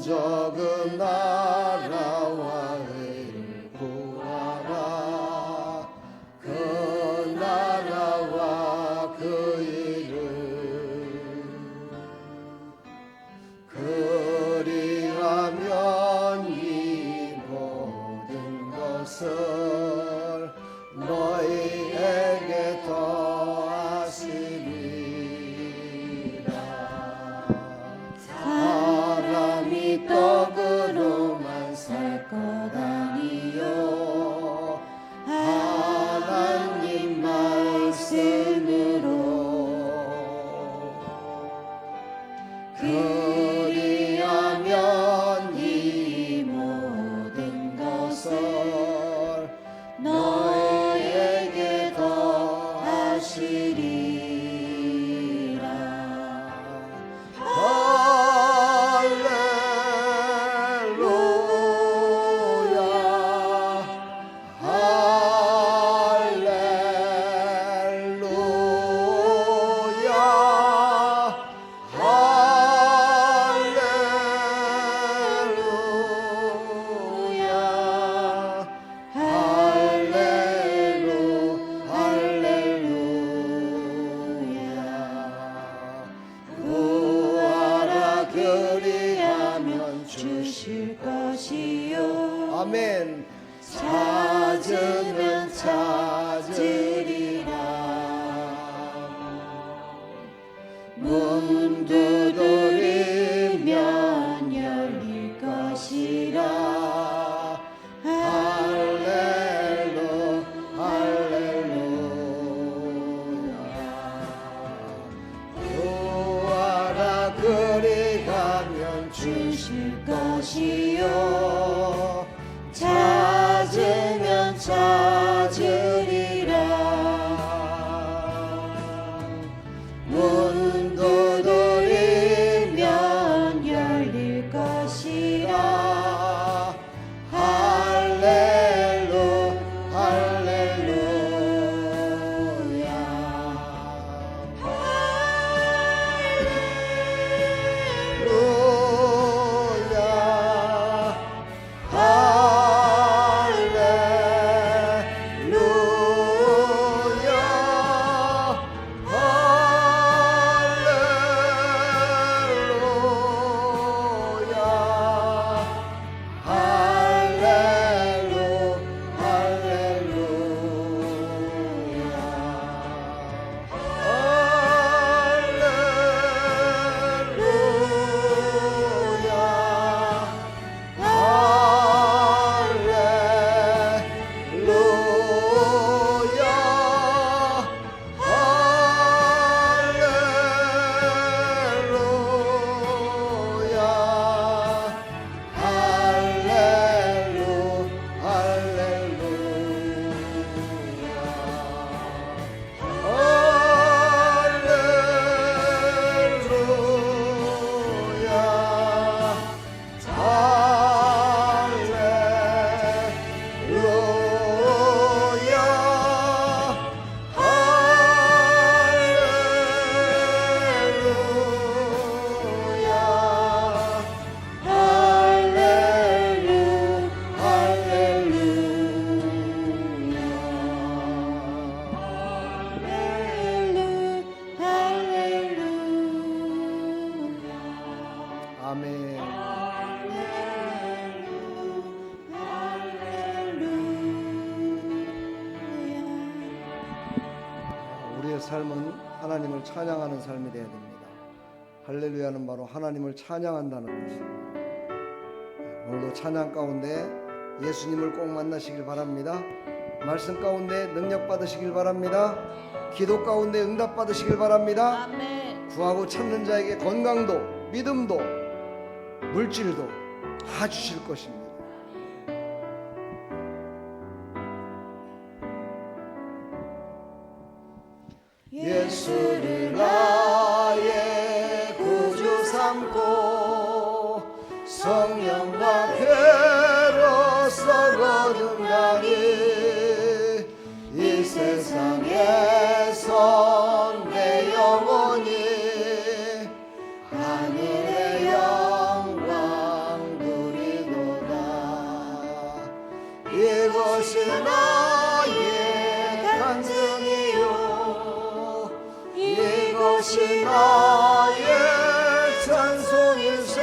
적은 나라와 의를 구하라. 그 나라와 그 의를 그리하면 이 모든 것을 너희에게 더하시리라. 사람이 떡으로만 살 것 아니요 하나님 말씀으로 그리하면 이 모든 것을 너에게 더하시리라. 주실 것이요 아멘. 찾으면 찾으리라. 문 두드리면 열릴 것이라. 할렐루 할렐루야. 구하라 그리 가면 주실 것이요 찾으면 찾으리라. 문 두드리면 열릴 것이라. 할렐루 할렐루야. 아멘. 우리의 삶은 하나님을 찬양하는 삶이 되어야 됩니다. 할렐루야는 바로 하나님을 찬양한다는 것입니다. 오늘도 찬양 가운데 예수님을 꼭 만나시길 바랍니다. 말씀 가운데 능력 받으시길 바랍니다. 기도 가운데 응답 받으시길 바랍니다. 아멘. 구하고 찾는 자에게 건강도 믿음도 물질도 다 주실 것입니다. 예수를 나의 구주 삼고 성령과 배로서 거듭나니 이 세상에선 내 영혼이 하늘의 영광 이것이 나의 간증이요 이것이 나의 찬송일세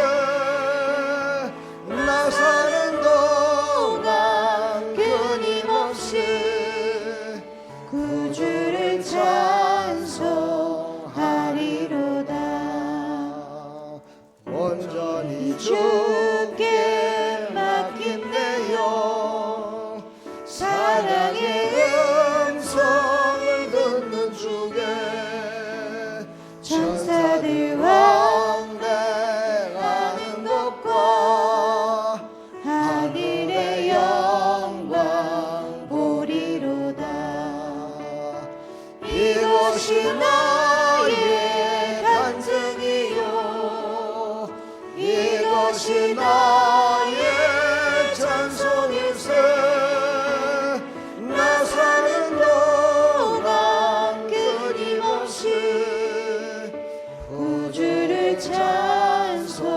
나 사는 동안 끊임없이 구주를 찬송하리로다. 온전히 주께 맡긴 내 영 사랑의 음성을 듣는 주께 천사들 왕래하는 것과 하늘의 영광 보리로다. 이것이 나의 간증이요 이것이 나의 찬송일세 나 사는 동안 끊임없이 구주를 찬송하리로다.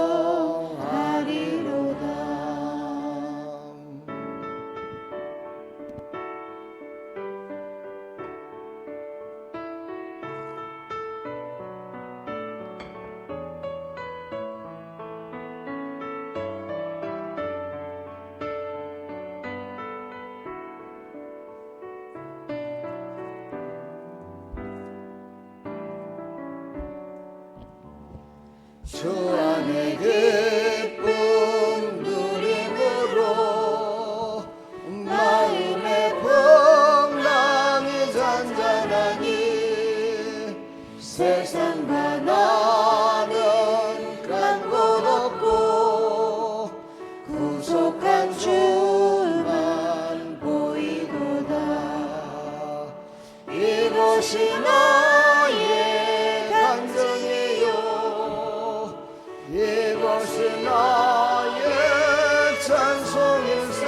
주 안에 기쁨 누림으로 마음의 풍랑이 잔잔하니 세상과 나는 간 곳 없고 구속한 주만 보이도다. 이것이 나의 간증이요 이것이 나의 찬송일세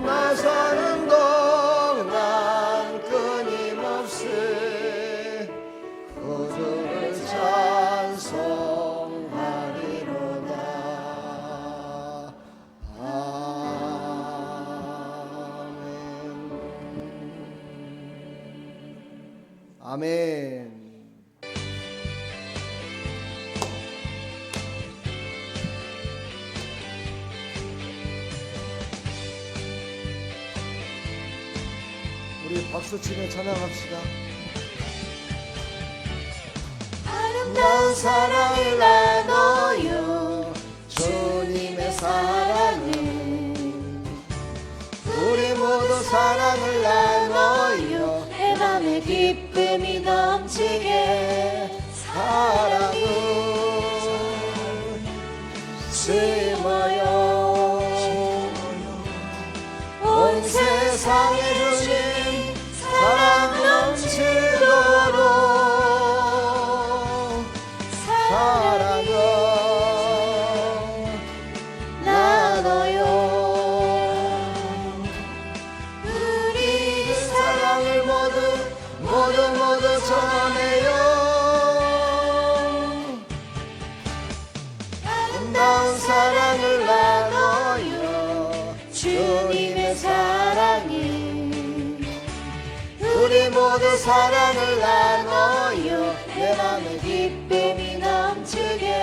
나 사는 동안 끊임없이 구주를 찬송하리로다. 아멘. 아멘. 우리 박수치며 찬양합시다. 아름다운 사랑을 나눠요 주님의 사랑을 우리 모두 사랑을 나눠요 내 맘에 기쁨이 넘치게 사랑을 심어요 온 세상에 주신 사랑 넘치도록 사랑을 나눠요 우리 사랑을 모두 전해요 아름다운 사랑을 나눠요 주님의 사랑이 우리 모두 사랑을 나눠요 내 맘에 기쁨이 넘치게.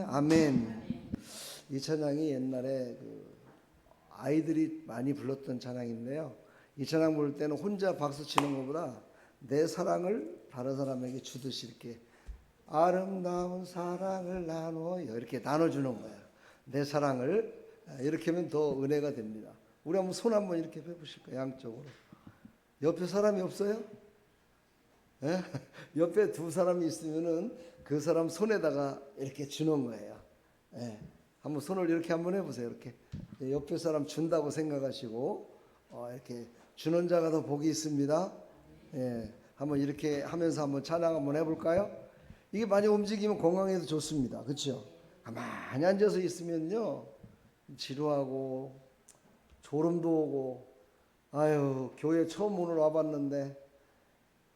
아멘. 이 찬양이 옛날에 아이들이 많이 불렀던 찬양인데요. 이 찬양 부를 때는 혼자 박수 치는 것보다 내 사랑을 다른 사람에게 주듯이 이렇게 아름다운 사랑을 나눠요 이렇게 나눠주는 거예요. 내 사랑을 이렇게 하면 더 은혜가 됩니다. 우리 한번 손 한번 이렇게 펴보실까요? 양쪽으로. 옆에 사람이 없어요? 예? 옆에 두 사람이 있으면은 그 사람 손에다가 이렇게 주는 거예요. 예. 한번 손을 이렇게 한번 해보세요. 이렇게 옆에 사람 준다고 생각하시고 이렇게 주는 자가 더 복이 있습니다. 예. 한번 이렇게 하면서 한번 찬양 한번 해볼까요? 이게 많이 움직이면 건강에도 좋습니다. 그렇죠? 가만히 앉아서 있으면요 지루하고 졸음도 오고 아유 교회 처음 오늘 와봤는데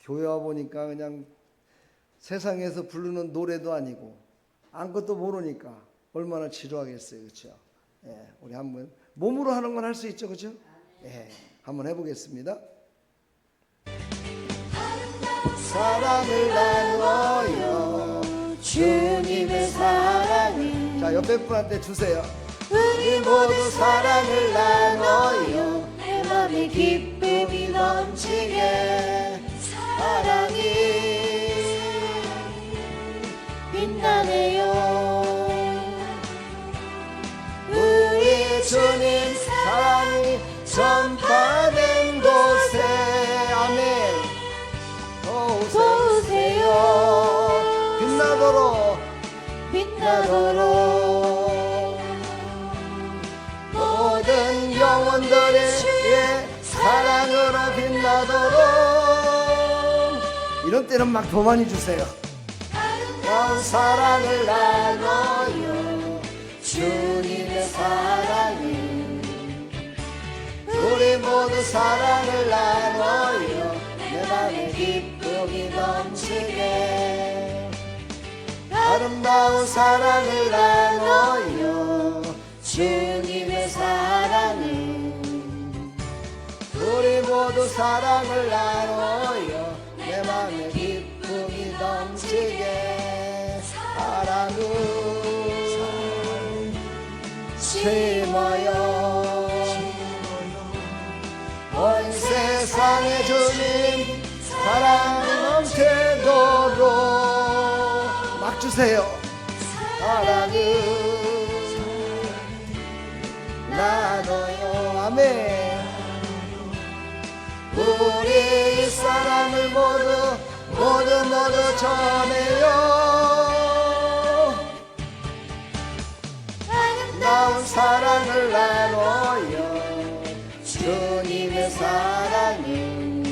교회 와보니까 그냥 세상에서 부르는 노래도 아니고 아무것도 모르니까 얼마나 지루하겠어요. 그렇죠? 예, 우리 한번 몸으로 하는 건 할 수 있죠, 그죠? 예, 한번 해보겠습니다. 사랑을 나눠요 주님의 사랑을 자, 옆에 분한테 주세요. 우리 모두 사랑을 나눠요 내 맘에 기쁨이 넘치게 사랑이 빛나네요 우리 주님 사랑이 전파된 곳에 아멘. 도우세요 빛나도록 빛나도록 모든 영혼들의 주의 사랑으로 빛나도록. 이런 때는 막 더 많이 주세요. 아름다운 사랑을 나눠요 주님의 사랑을 우리 모두 사랑을 나눠요 내 맘에 기쁨이 넘치게 아름다운 사랑을 나눠요 주님의 사랑을 우리 모두 사랑을 나눠요 내 맘에 기쁨이 넘치게 사랑을 심어요 온 세상에 주님 사랑 넘치도록 막 주세요. 사랑을 나눠요 아멘. 우리 이 사랑을 모두 전해요 아름다운 사랑을 나눠요 주님의 사랑을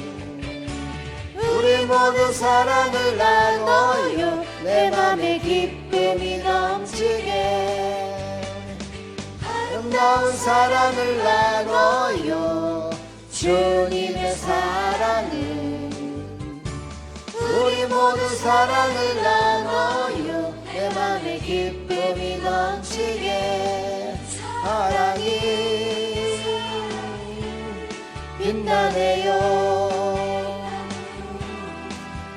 우리 모두 사랑을 나눠요 내 맘에 기쁨이 넘치게 아름다운 사랑을 나눠요 주님의 사랑을 우리 모두 사랑을 나눠요 내 맘에 기쁨이 넘치게 사랑이 빛나네요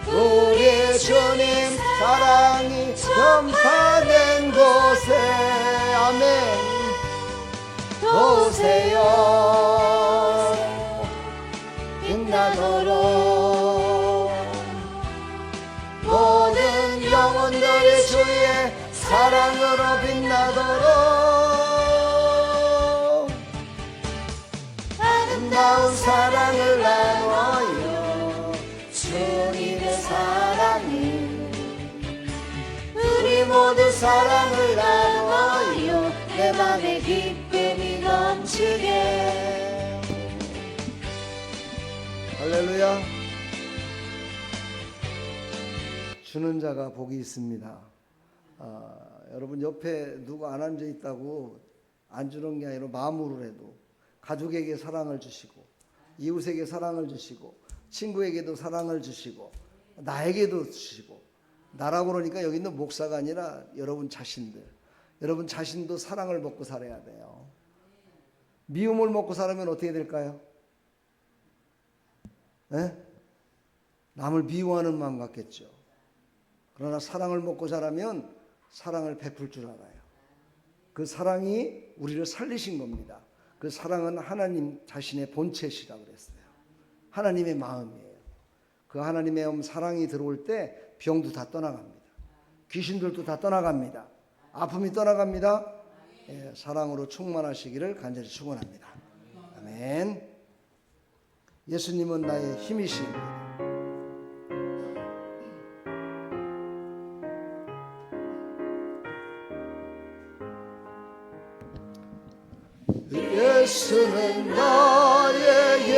우리 주님 사랑이 전파된 곳에 아멘. 도우세요 빛나도록 모든 영혼들이 주의 사랑으로 빛나도록 아름다운 사랑을 나눠요 주님의 사랑을 우리 모두 사랑을 나눠요 내 맘에 기쁨이 넘치게 할렐루야. 주는 자가 복이 있습니다. 여러분 옆에 누구 안 앉아 있다고 안 주는 게 아니라 마음으로라도 가족에게 사랑을 주시고 이웃에게 사랑을 주시고 친구에게도 사랑을 주시고 나에게도 주시고 나라고 그러니까 여기 있는 목사가 아니라 여러분 자신도 사랑을 먹고 살아야 돼요. 미움을 먹고 살면 어떻게 될까요? 네? 남을 미워하는 마음 같겠죠. 그러나 사랑을 먹고 자라면 사랑을 베풀 줄 알아요. 그 사랑이 우리를 살리신 겁니다. 그 사랑은 하나님 자신의 본체시라고 그랬어요. 하나님의 마음이에요. 그 하나님의 마음 사랑이 들어올 때 병도 다 떠나갑니다. 귀신들도 다 떠나갑니다. 아픔이 떠나갑니다. 예, 사랑으로 충만하시기를 간절히 축원합니다. 아멘. 예수님은 나의 힘이십니다. 예수는 나의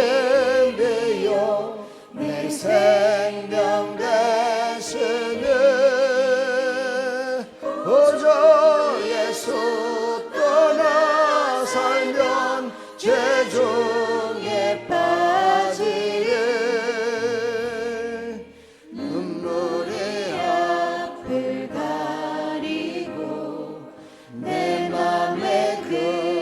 예배요 내 생명 되시네 오저 예수 떠나 살면 죄중에 빠지네 눈물의 앞을 가리고 내 맘에 그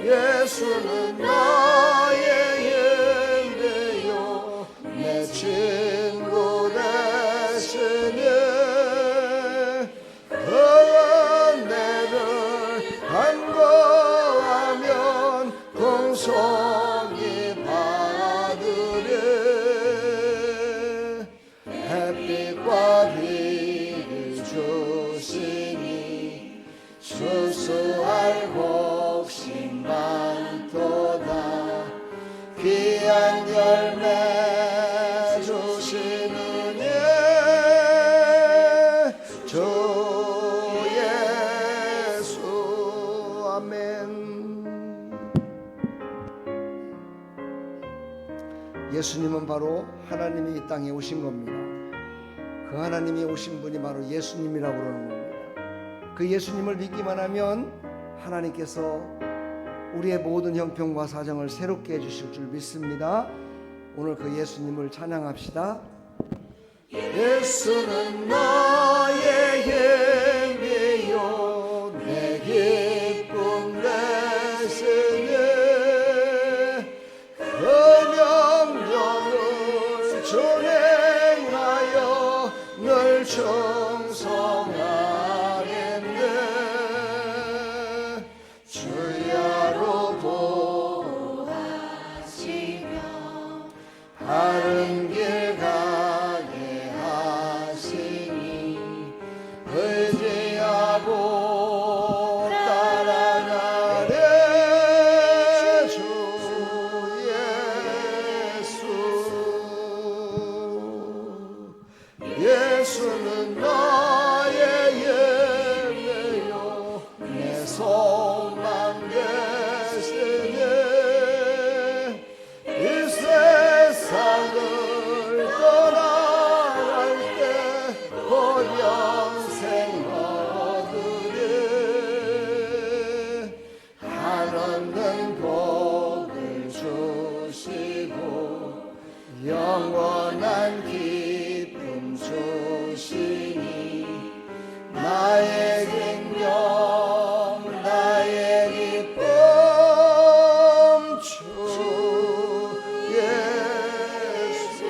예수는 나의 힘이요 내 친구 되시니 그 은혜를 간구하면 공송히 받으리 햇빛과 비를 주시니 수수할 곡식 많도다 귀한 열매 주시는 주 예수 아멘. 예수님은 바로 하나님이 이 땅에 오신 겁니다. 그 하나님이 오신 분이 바로 예수님이라고 그러는 겁니다. 그 예수님을 믿기만 하면 하나님께서 우리의 모든 형편과 사정을 새롭게 해주실 줄 믿습니다. 오늘 그 예수님을 찬양합시다. 예수는 나의 힘이요 내 기쁨 되시니 그 명령을 준행하여 늘 충성하겠네 주야로 보호하시며 바른 길 가게 하시니 의지하고 따라가래 주 예수 예수는 나의 예배요 내 소망 되시니 이 세상을 떠나갈 때 곧 영생 얻으리 한없는 복을 주시고 영원한 기쁨 주시니 나의 생명 나의 기쁨 주 예수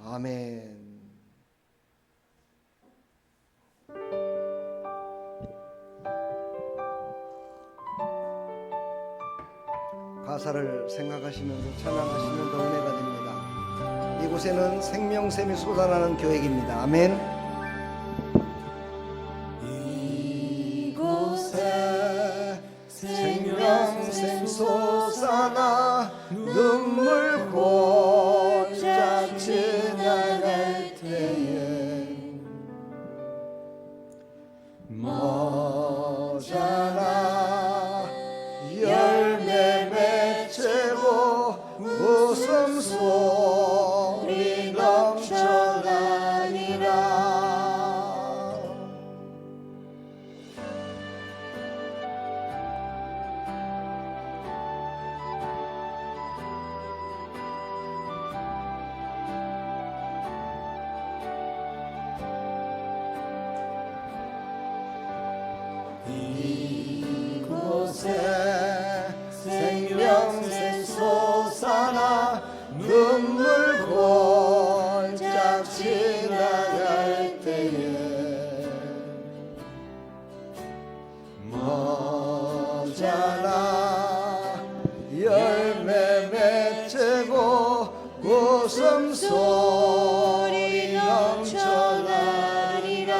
아멘. 가사를 생각하시면서 찬양하시면 더 은혜가 됩니다. 이곳에는 생명샘이 쏟아나는 교회입니다. 아멘. 이곳에 생명샘 솟아나 눈물 골짝 지나갈 때에 모자라 열매 맺고 웃음소리 넘쳐나니라 이곳에 생명샘 솟아나 눈물 골짝 지나갈 때에 모자라 열매 맺고 웃음소리 넘쳐나리라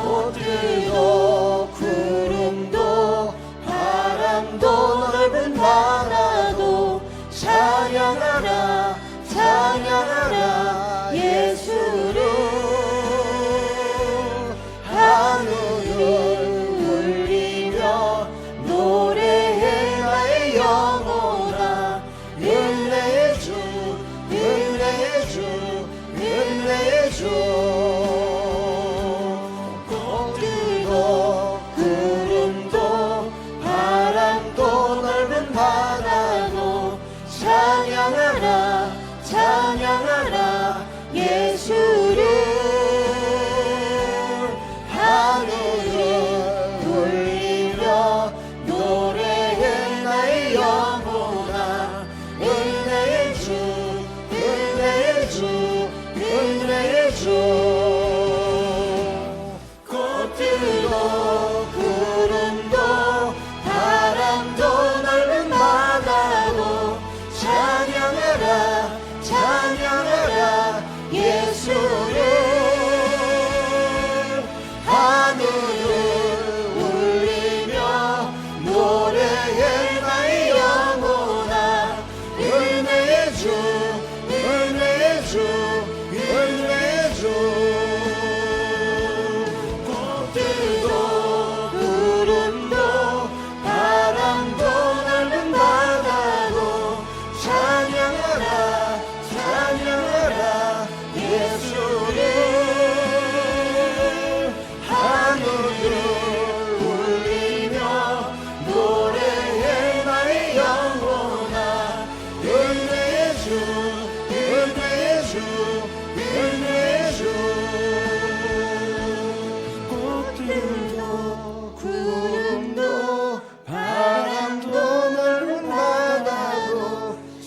꽃들도 구름도 바람도 넓은 바다도 찬양하라 찬양하라 예수를 하늘을 울리며 노래해 나의 영혼아 은혜의 주 은혜의 주 은혜의 주 꽃들도 구름도 바람도 넓은 바다도 찬양하라 찬양하라 예수를 하늘을 울리며 노래해 나의 영혼아 은혜의 주 은혜의 주 은혜의 주 꽃들도 구름도 바람도 넓은 바다도 찬양하라 찬양하라 예수를 하늘을 울리며 노래해 나의 영혼아 은혜의 주 은혜의 주 은혜의 주 꽃들도 구름도 바람도 넓은 바다도 찬양하라 찬양하라 예수를 하늘을 울리며 노래해 나의 영혼아 은혜의 주 은혜의 주 은혜의 주 꽃들도 구름도 바람도 넓은 바다도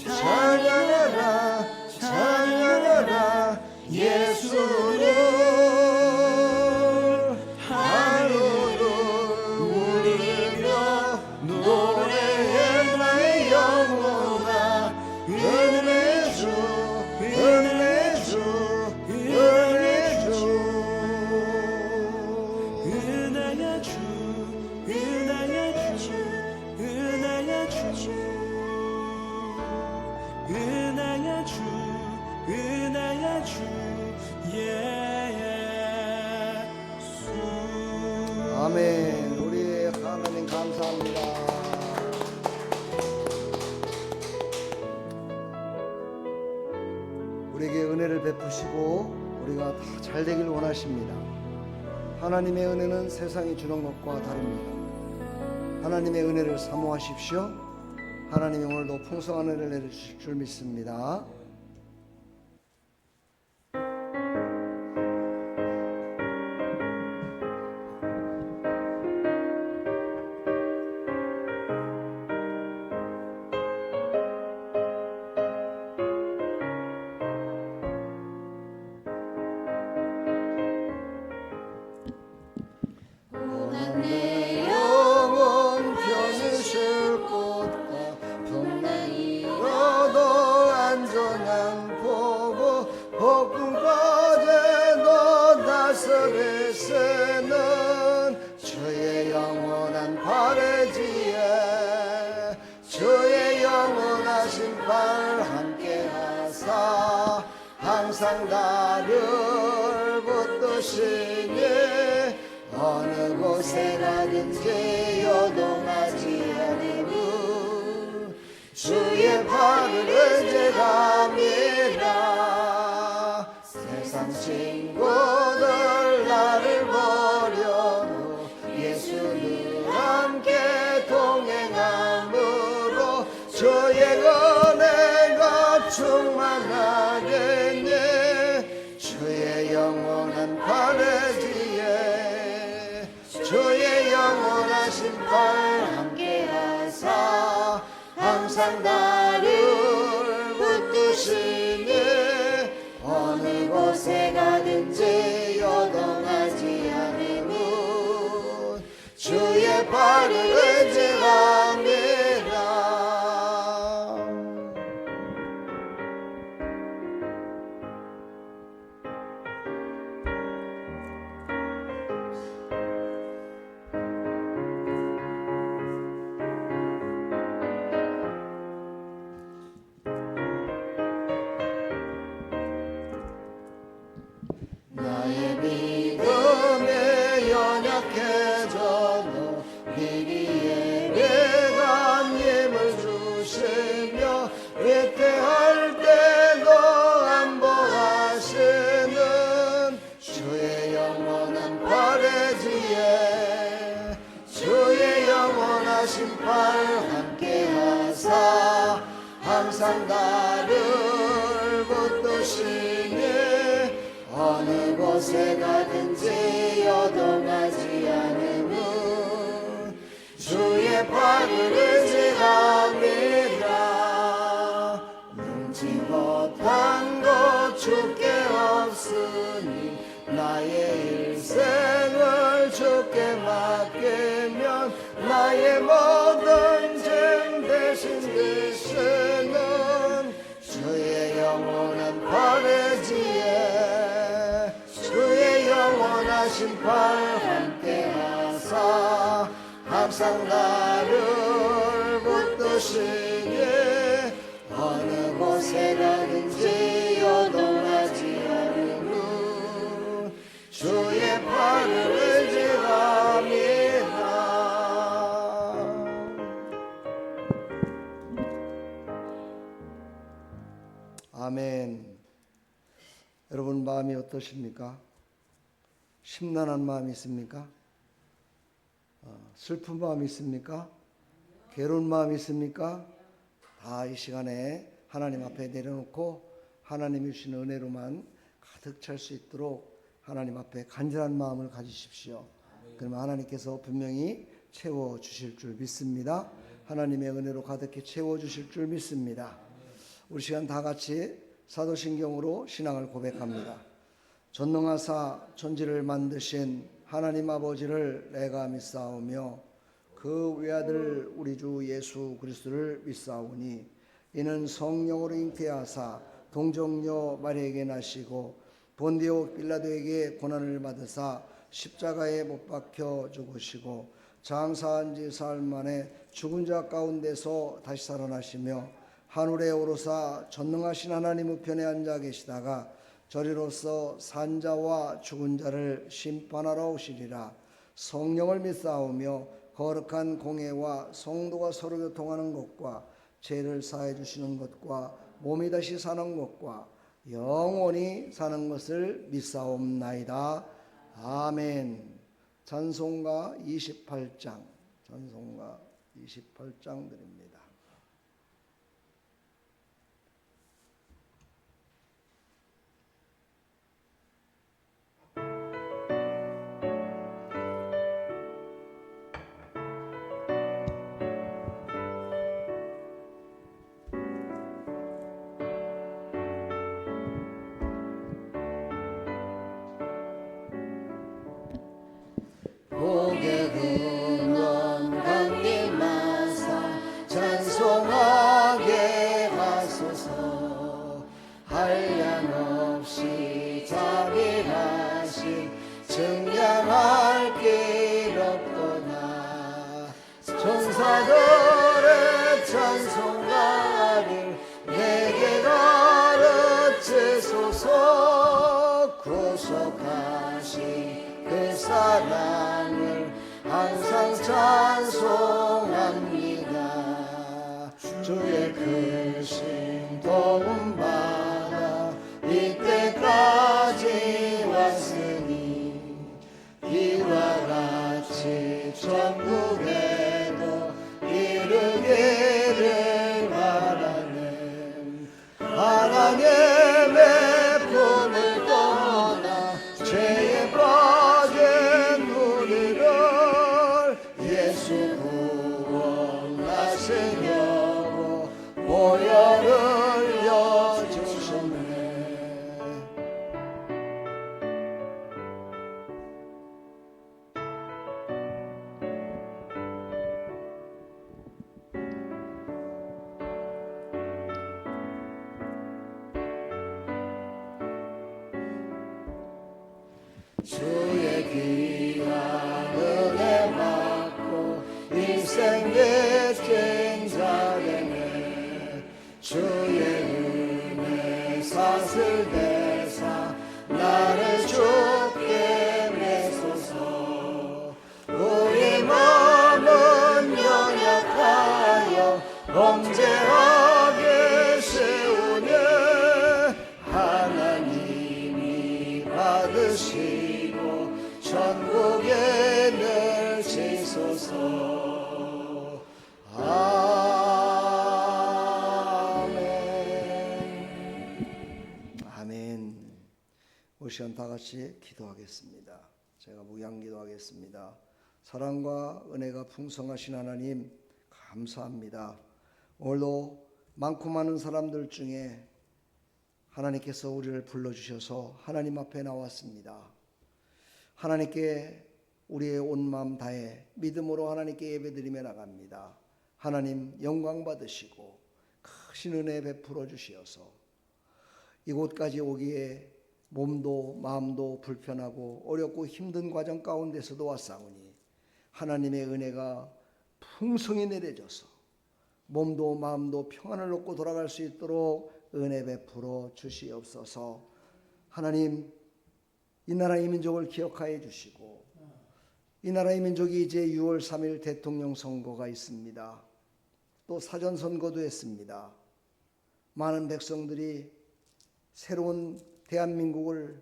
찬양하라 찬양하라 예수를 하늘을 울리며 노래해 나의 영혼아 은혜의 주 은혜의 주 은혜의 주 은혜의 주 은혜의 주 은혜의 주 은혜의 주 은혜의 주 예수 아멘. 우리 하나님 감사합니다. 우리에게 은혜를 베푸시고 우리가 다 잘 되길 원하십니다. 하나님의 은혜는 세상이 주는 것과 다릅니다. 하나님의 은혜를 사모하십시오. 하나님이 오늘도 풍성한 은혜를 내려주실 줄 믿습니다. 내 영혼 편으실 곳과 풍랑이어도 안전한 보고 폭풍까지도 다스리시는 주의 영원한 바래지에 주의 영원하신 팔 함께하사 항상 나를 붙드시니 어느 곳에 가든지 요동하지 않으면 주의 팔을 의지함이라 세상 친구들 나를 버려도 예수 늘 함께 동행함으로 주의 은혜가 충만하겠니 주의 영원한 바래지에 주의 영원하신 팔 함께하사 항상 나를 붙드시니 어느 곳에 가든지 요동하지 않으면 주의 팔을 의지함이라 항상 나를 붙드시니 어느 곳에 가든지 요동하지 않으면 주의 팔을 의지합니다. 능지 못한 것 주께 없으니 나의 일생을 주께 맡기면 나의 모든 짐 대신 되시는 주의 영원한 팔에지에 주의 영원하신 팔 함께하사 항상 나를 붙드시니 어느 곳에 가든지 요동하지 않으면 주의 팔을 의지합니다. 아멘. 여러분 마음이 어떠십니까? 심란한 마음이 있습니까? 슬픈 마음이 있습니까? 괴로운 마음이 있습니까? 다 이 시간에 하나님 앞에 내려놓고 하나님이 주신 은혜로만 가득 찰 수 있도록 하나님 앞에 간절한 마음을 가지십시오. 그러면 하나님께서 분명히 채워주실 줄 믿습니다. 하나님의 은혜로 가득히 채워주실 줄 믿습니다. 우리 시간 다 같이 사도신경으로 신앙을 고백합니다. 전능하사 천지를 만드신 하나님 아버지를 내가 믿사오며 그 외아들 우리 주 예수 그리스도를 믿사오니 이는 성령으로 잉태하사 동정녀 마리아에게 나시고 본디오 빌라도에게 고난을 받으사 십자가에 못 박혀 죽으시고 장사한 지 사흘 만에 죽은 자 가운데서 다시 살아나시며 하늘에 오르사 전능하신 하나님 우편에 앉아 계시다가 저리로서 산자와 죽은 자를 심판하러 오시리라. 성령을 믿사오며 거룩한 공회와 성도가 서로 교통하는 것과 죄를 사해 주시는 것과 몸이 다시 사는 것과 영원히 사는 것을 믿사옵나이다. 아멘. 찬송가 28장 드립니다. 고개 근원 강림하사 찬송하게 하소서. 한량없이 자비하신 증량할 길 없도다. 천사들의 찬송가를 내게 가르치소서. 구속하신 그 사랑을 항상 찬송합니다. 주의 크신 도움 받아 이때까지 왔으니 이와 같이 천국에도 이르기를 바라는 하나님의 품을 떠나 죄에 빠진 우리를 예수 구원하시려고 보혈을 여주셨네. 주의 귀한 은혜 받고 인생 빚진 자 되네. 주의 은혜 사슬대사 나를 주께 메소서. 우리 마음은 연약하여 범죄하기 쉬우니 하나님이 받으시고 천국에 넣으시소서. 아멘. 같이 기도하겠습니다. 제가 무양기도하겠습니다. 사랑과 은혜가 풍성하신 하나님 감사합니다. 오늘도 많고 많은 사람들 중에 하나님께서 우리를 불러주셔서 하나님 앞에 나왔습니다. 하나님께 우리의 온 마음 다해 믿음으로 하나님께 예배드리며 나갑니다. 하나님 영광 받으시고 크신 은혜 베풀어 주시어서 이곳까지 오기에 몸도 마음도 불편하고 어렵고 힘든 과정 가운데서도 왔사오니 하나님의 은혜가 풍성히 내려져서 몸도 마음도 평안을 얻고 돌아갈 수 있도록 은혜 베풀어 주시옵소서. 하나님, 이 나라의 민족을 기억하여 주시고 이 나라의 민족이 이제 6월 3일 대통령 선거가 있습니다. 또 사전 선거도 했습니다. 많은 백성들이 새로운 대한민국을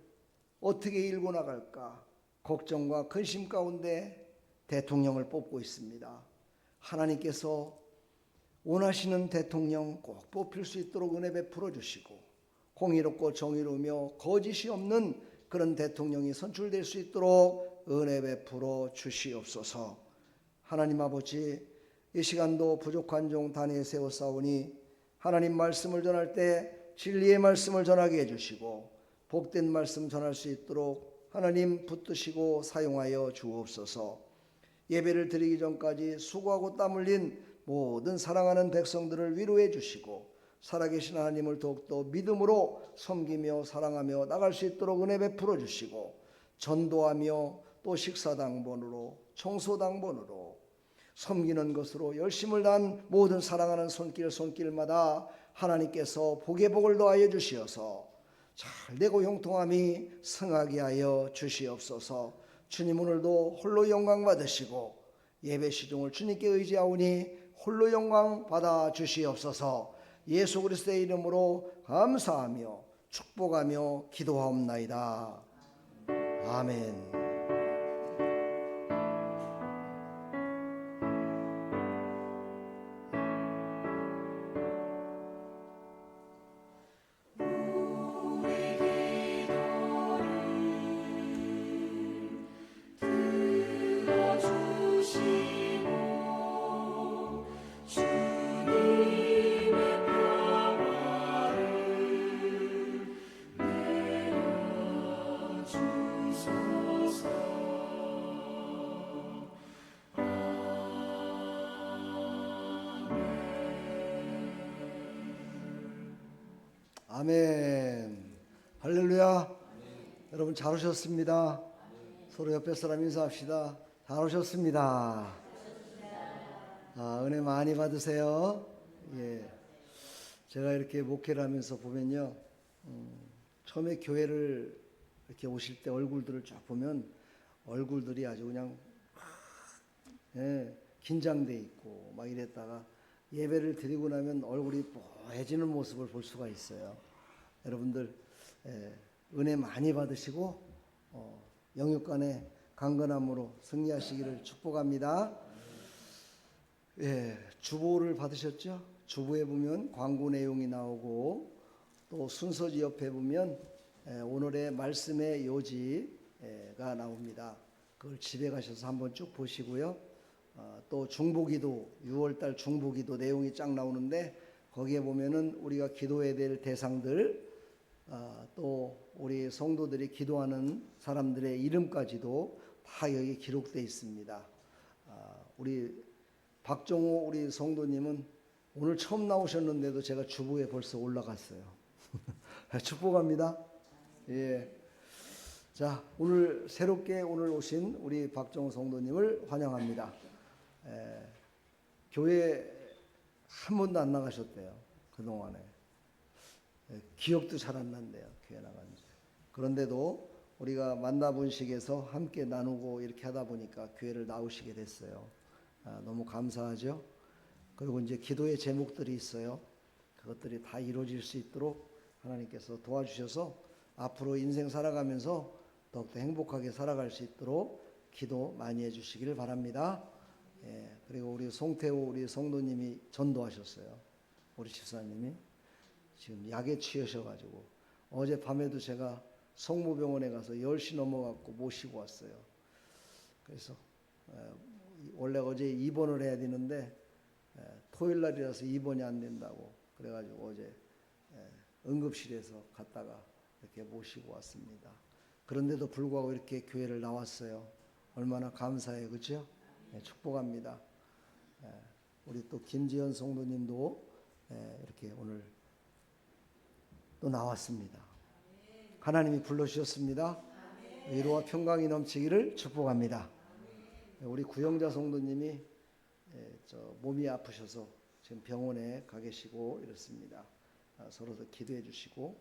어떻게 일궈 나갈까 걱정과 근심 가운데 대통령을 뽑고 있습니다. 하나님께서 원하시는 대통령 꼭 뽑힐 수 있도록 은혜 베풀어 주시고 공의롭고 정의로우며 거짓이 없는 그런 대통령이 선출될 수 있도록 은혜 베풀어 주시옵소서. 하나님 아버지, 이 시간도 부족한 종 단위에 세워싸우니 하나님 말씀을 전할 때 진리의 말씀을 전하게 해주시고 복된 말씀 전할 수 있도록 하나님 붙드시고 사용하여 주옵소서. 예배를 드리기 전까지 수고하고 땀 흘린 모든 사랑하는 백성들을 위로해 주시고 살아계신 하나님을 더욱더 믿음으로 섬기며 사랑하며 나갈 수 있도록 은혜 베풀어 주시고 전도하며 또 식사당번으로 청소당번으로 섬기는 것으로 열심을 다한 모든 사랑하는 손길마다 하나님께서 복의 복을 더하여 주시어서 잘되고 형통함이 성하게 하여 주시옵소서. 주님, 오늘도 홀로 영광 받으시고 예배 시종을 주님께 의지하오니 홀로 영광 받아 주시옵소서. 예수 그리스도의 이름으로 감사하며 축복하며 기도하옵나이다. 아멘. 아멘. 할렐루야. 여러분 잘 오셨습니다. 서로 옆에 사람 인사합시다. 잘 오셨습니다. 은혜 많이 받으세요. 예. 제가 이렇게 목회를 하면서 보면요, 처음에 교회를 이렇게 오실 때 얼굴들을 쫙 보면 얼굴들이 아주 그냥 긴장돼 있고 막 이랬다가 예배를 드리고 나면 얼굴이 뽀해지는 모습을 볼 수가 있어요. 여러분들 은혜 많이 받으시고 영육간의 강건함으로 승리하시기를 축복합니다. 주보를 받으셨죠? 주보에 보면 광고 내용이 나오고 또 순서지 옆에 보면 오늘의 말씀의 요지가 나옵니다. 그걸 집에 가셔서 한번 쭉 보시고요. 또 중보기도 6월달 중보기도 내용이 쫙 나오는데 거기에 보면은 우리가 기도해야 될 대상들 또 우리 성도들이 기도하는 사람들의 이름까지도 다 여기 기록되어 있습니다. 우리 박정호 우리 성도님은 오늘 처음 나오셨는데도 제가 주보에 벌써 올라갔어요. 축복합니다. 예. 자, 오늘 새롭게 오늘 오신 우리 박정호 성도님을 환영합니다. 교회 한 번도 안 나가셨대요. 그동안에. 기억도 잘 안 난대요. 교회 나간 지. 그런데도 우리가 만나본식에서 함께 나누고 이렇게 하다 보니까 교회를 나오시게 됐어요. 너무 감사하죠. 그리고 이제 기도의 제목들이 있어요. 그것들이 다 이루어질 수 있도록 하나님께서 도와주셔서 앞으로 인생 살아가면서 더욱더 행복하게 살아갈 수 있도록 기도 많이 해주시기를 바랍니다. 그리고 우리 송태호 우리 성도님이 전도하셨어요. 우리 집사님이 지금 약에 취하셔가지고 어젯밤에도 제가 성모병원에 가서 10시 넘어갖고 모시고 왔어요. 그래서 원래 어제 입원을 해야 되는데 토요일 날이라서 입원이 안 된다고 그래가지고 어제 응급실에서 갔다가 이렇게 모시고 왔습니다. 그런데도 불구하고 이렇게 교회를 나왔어요. 얼마나 감사해요, 그렇죠? 축복합니다. 우리 또 김지현 성도님도 이렇게 오늘 또 나왔습니다. 하나님이 불러주셨습니다. 위로와 평강이 넘치기를 축복합니다. 우리 구영자 성도님이 몸이 아프셔서 지금 병원에 가 계시고 이렇습니다. 서로서 기도해 주시고,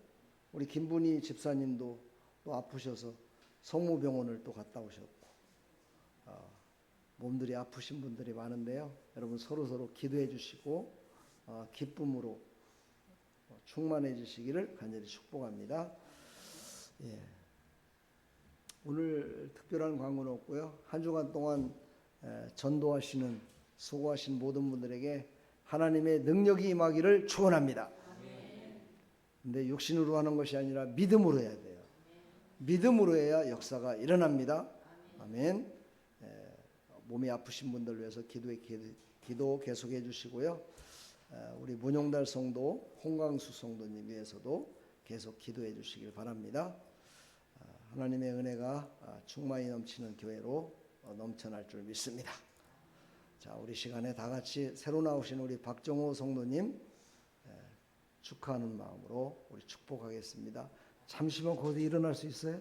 우리 김분희 집사님도 또 아프셔서 성모병원을 또 갔다 오셨고, 몸들이 아프신 분들이 많은데요. 여러분 서로서로 기도해 주시고 기쁨으로 충만해 주시기를 간절히 축복합니다. 오늘 특별한 광고는 없고요. 한 주간 동안 전도하시는 수고하신 모든 분들에게 하나님의 능력이 임하기를 축원합니다. 근데 육신으로 하는 것이 아니라 믿음으로 해야 돼요. 믿음으로 해야 역사가 일어납니다. 아멘. 몸이 아프신 분들 위해서 기도 계속해 주시고요. 우리 문용달 성도, 홍광수 성도님 위해서도 계속 기도해 주시길 바랍니다. 하나님의 은혜가 충만히 넘치는 교회로 넘쳐날 줄 믿습니다. 자, 우리 시간에 다 같이 새로 나오신 우리 박정호 성도님 축하하는 마음으로 우리 축복하겠습니다. 잠시만 거기 일어날 수 있어요?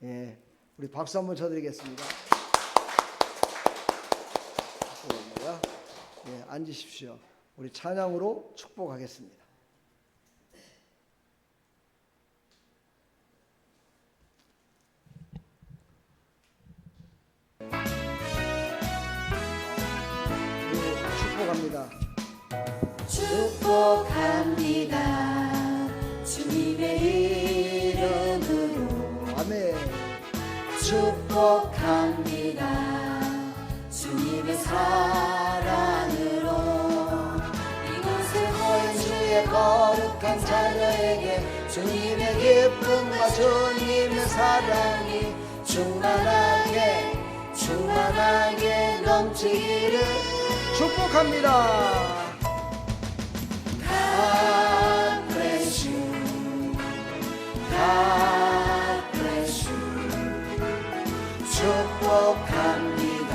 예, 우리 박수 한번 쳐드리겠습니다. 축복합니다. 예, 앉으십시오. 우리 찬양으로 축복하겠습니다. 축복합니다. 축복합니다. 주님의 이름으로. 아멘. 축복합니다. 주님의 사랑으로. 이곳에 모인 주의 거룩한 자녀에게 주님의 기쁨과 주님의 사랑이 충만하게 넘치기를 축복합니다. God bless you. God bless you. 축복합니다.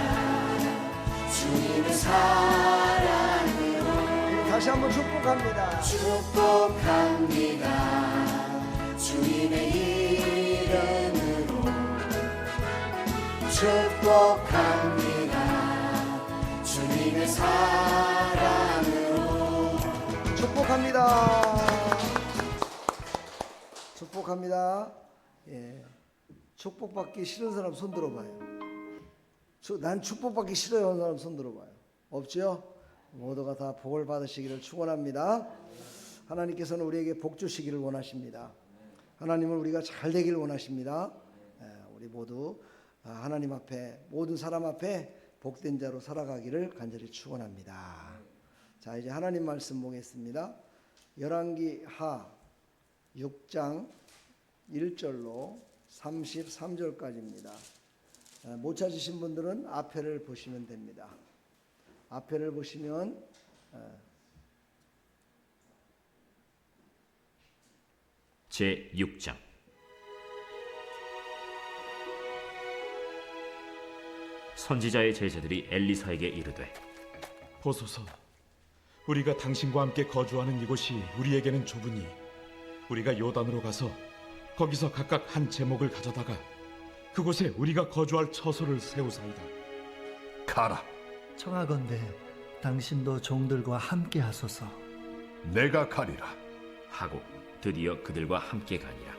주님의 사랑으로. 다시 한번 축복합니다. 축복합니다. 주님의 이름으로. 축복합니다. 주님의 사랑으로. 축복합니다. 축복합니다. 예. 축복받기 싫은 사람 손 들어봐요. 난 축복받기 싫어요 하는 사람 손 들어봐요. 없죠? 모두가 다 복을 받으시기를 축원합니다. 하나님께서는 우리에게 복 주시기를 원하십니다. 하나님은 우리가 잘 되기를 원하십니다. 우리 모두 하나님 앞에, 모든 사람 앞에 복된 자로 살아가기를 간절히 축원합니다. 자, 이제 하나님 말씀 보겠습니다. 열왕기 하 6장 1절로 33절까지입니다. 못 찾으신 분들은 앞에를 보시면 됩니다. 앞에를 보시면 제6장 선지자의 제자들이 엘리사에게 이르되 보소서, 우리가 당신과 함께 거주하는 이곳이 우리에게는 좁으니 우리가 요단으로 가서 거기서 각각 한 제목을 가져다가 그곳에 우리가 거주할 처소를 세우사이다. 가라. 청하건대 당신도 종들과 함께 하소서. 내가 가리라. 하고 드디어 그들과 함께 가니라.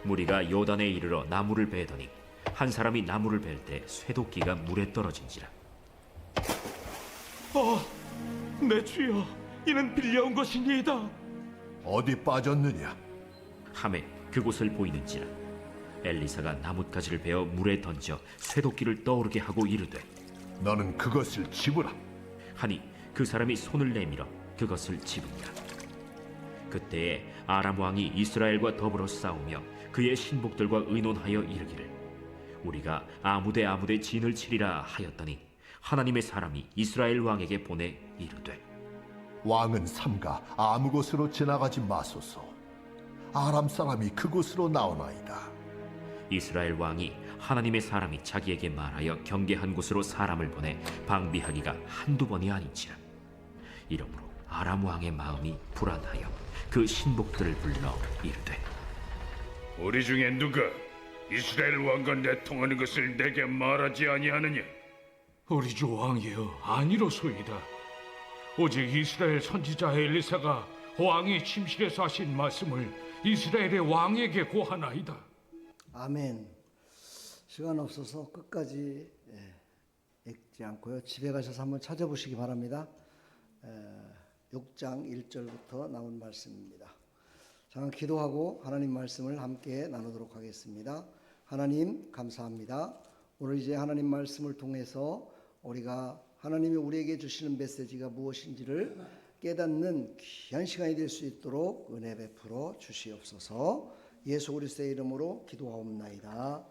무리가 요단에 이르러 나무를 베더니 한 사람이 나무를 벨 때 쇠도끼가 물에 떨어진지라. 내 주여, 이는 빌려온 것이니이다. 어디 빠졌느냐? 함에 그곳을 보이는지라. 엘리사가 나뭇가지를 베어 물에 던져 쇠도끼를 떠오르게 하고 이르되 너는 그것을 집으라. 하니 그 사람이 손을 내밀어 그것을 집은다. 그때에 아람 왕이 이스라엘과 더불어 싸우며 그의 신복들과 의논하여 이르기를 우리가 아무데 진을 치리라 하였더니 하나님의 사람이 이스라엘 왕에게 보내 이르되 왕은 삼가 아무 곳으로 지나가지 마소서. 아람 사람이 그곳으로 나오나이다. 이스라엘 왕이 하나님의 사람이 자기에게 말하여 경계한 곳으로 사람을 보내 방비하기가 한두 번이 아닌지라. 이러므로 아람 왕의 마음이 불안하여 그 신복들을 불러 이르되 우리 중에 누가 이스라엘 왕과 내통하는 것을 내게 말하지 아니하느냐? 우리 주 왕이여 아니로소이다. 오직 이스라엘 선지자 엘리사가 왕이 침실에서 하신 말씀을 이스라엘의 왕에게 고하나이다. 아멘. 시간 없어서 끝까지 읽지 않고요. 집에 가셔서 한번 찾아보시기 바랍니다. 6장 1절부터 나온 말씀입니다. 잠깐 기도하고 하나님 말씀을 함께 나누도록 하겠습니다. 하나님 감사합니다. 오늘 이제 하나님 말씀을 통해서 우리가 하나님이 우리에게 주시는 메시지가 무엇인지를 깨닫는 귀한 시간이 될 수 있도록 은혜 베풀어 주시옵소서. 예수 그리스도의 이름으로 기도하옵나이다.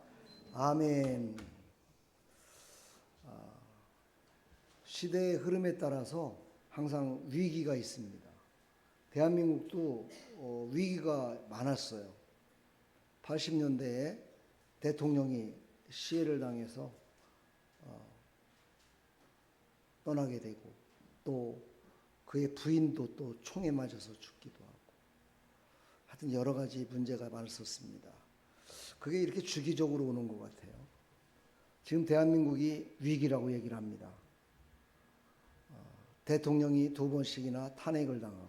아멘. 시대의 흐름에 따라서 항상 위기가 있습니다. 대한민국도 위기가 많았어요. 80년대에 대통령이 시해를 당해서 떠나게 되고 또 그의 부인도 또 총에 맞아서 죽기도 하고 하여튼 여러 가지 문제가 많았었습니다. 그게 이렇게 주기적으로 오는 것 같아요. 지금 대한민국이 위기라고 얘기를 합니다. 대통령이 2번씩이나 탄핵을 당하고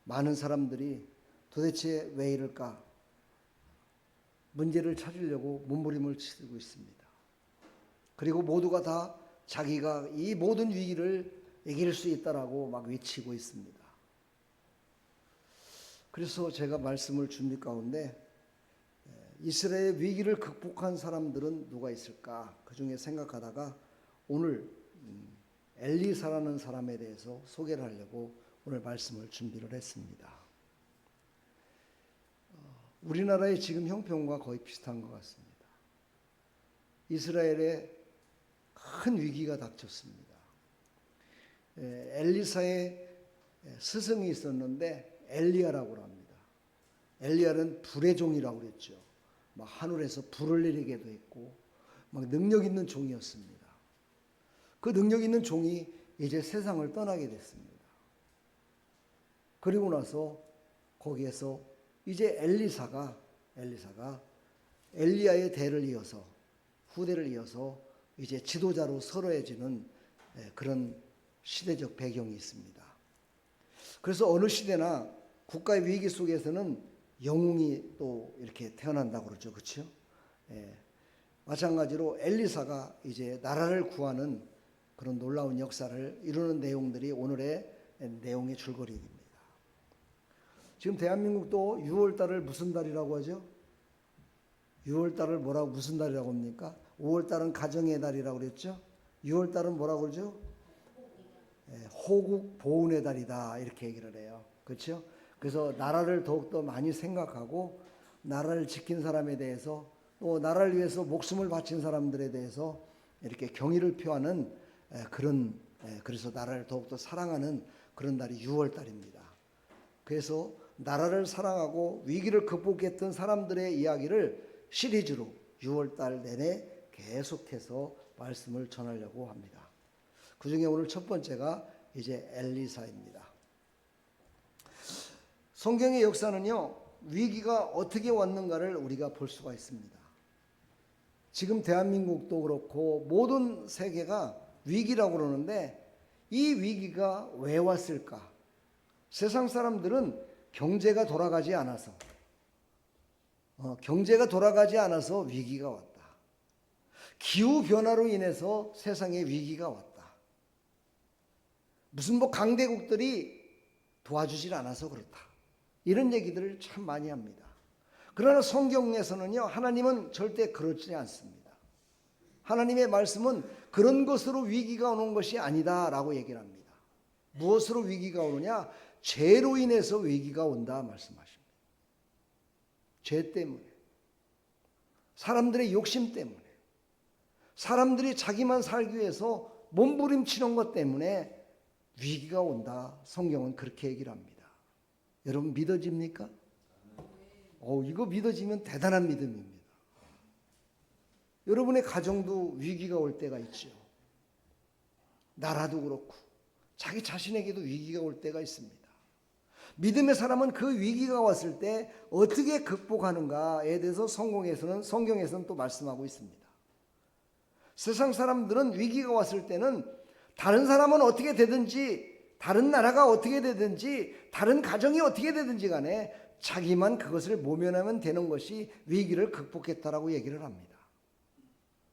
많은 사람들이 도대체 왜 이럴까 문제를 찾으려고 몸부림을 치고 있습니다. 그리고 모두가 다 자기가 이 모든 위기를 이길 수 있다라고 막 외치고 있습니다. 그래서 제가 말씀을 준비 가운데 이스라엘의 위기를 극복한 사람들은 누가 있을까 그 중에 생각하다가 오늘 엘리사라는 사람에 대해서 소개를 하려고 오늘 말씀을 준비를 했습니다. 우리나라의 지금 형편과 거의 비슷한 것 같습니다. 이스라엘에 큰 위기가 닥쳤습니다. 엘리사의 스승이 있었는데 엘리야라고 합니다. 엘리야는 불의 종이라고 그랬죠. 막 하늘에서 불을 내리게도 했고 막 능력 있는 종이었습니다. 그 능력 있는 종이 이제 세상을 떠나게 됐습니다. 그리고 나서 거기에서 이제 엘리사가 엘리야의 대를 이어서 후대를 이어서 이제 지도자로 서러해지는 그런 시대적 배경이 있습니다. 그래서 어느 시대나 국가의 위기 속에서는 영웅이 또 이렇게 태어난다고 그러죠. 그렇죠? 마찬가지로 엘리사가 이제 나라를 구하는 그런 놀라운 역사를 이루는 내용들이 오늘의 내용의 줄거리입니다. 지금 대한민국도 6월달을 무슨 달이라고 하죠? 6월달을 뭐라고 무슨 달이라고 합니까? 5월달은 가정의 달이라고 그랬죠? 6월달은 뭐라고 그러죠? 호국 보훈의 달이다 이렇게 얘기를 해요. 그렇죠? 그래서 나라를 더욱더 많이 생각하고 나라를 지킨 사람에 대해서 또 나라를 위해서 목숨을 바친 사람들에 대해서 이렇게 경의를 표하는 그래서 나라를 더욱더 사랑하는 그런 달이 6월달입니다. 그래서 나라를 사랑하고 위기를 극복했던 사람들의 이야기를 시리즈로 6월달 내내 계속해서 말씀을 전하려고 합니다. 그 중에 오늘 첫 번째가 이제 엘리사입니다. 성경의 역사는요, 위기가 어떻게 왔는가를 우리가 볼 수가 있습니다. 지금 대한민국도 그렇고 모든 세계가 위기라고 그러는데 이 위기가 왜 왔을까? 세상 사람들은 경제가 돌아가지 않아서 위기가 왔다. 기후변화로 인해서 세상에 위기가 왔다. 무슨 강대국들이 도와주질 않아서 그렇다. 이런 얘기들을 참 많이 합니다. 그러나 성경에서는요, 하나님은 절대 그렇지 않습니다. 하나님의 말씀은 그런 것으로 위기가 오는 것이 아니다라고 얘기를 합니다. 무엇으로 위기가 오느냐? 죄로 인해서 위기가 온다 말씀하십니다. 죄 때문에, 사람들의 욕심 때문에, 사람들이 자기만 살기 위해서 몸부림치는 것 때문에 위기가 온다. 성경은 그렇게 얘기를 합니다. 여러분 믿어집니까? 이거 믿어지면 대단한 믿음입니다. 여러분의 가정도 위기가 올 때가 있죠. 나라도 그렇고 자기 자신에게도 위기가 올 때가 있습니다. 믿음의 사람은 그 위기가 왔을 때 어떻게 극복하는가에 대해서 성경에서는 또 말씀하고 있습니다. 세상 사람들은 위기가 왔을 때는 다른 사람은 어떻게 되든지, 다른 나라가 어떻게 되든지, 다른 가정이 어떻게 되든지 간에 자기만 그것을 모면하면 되는 것이 위기를 극복했다라고 얘기를 합니다.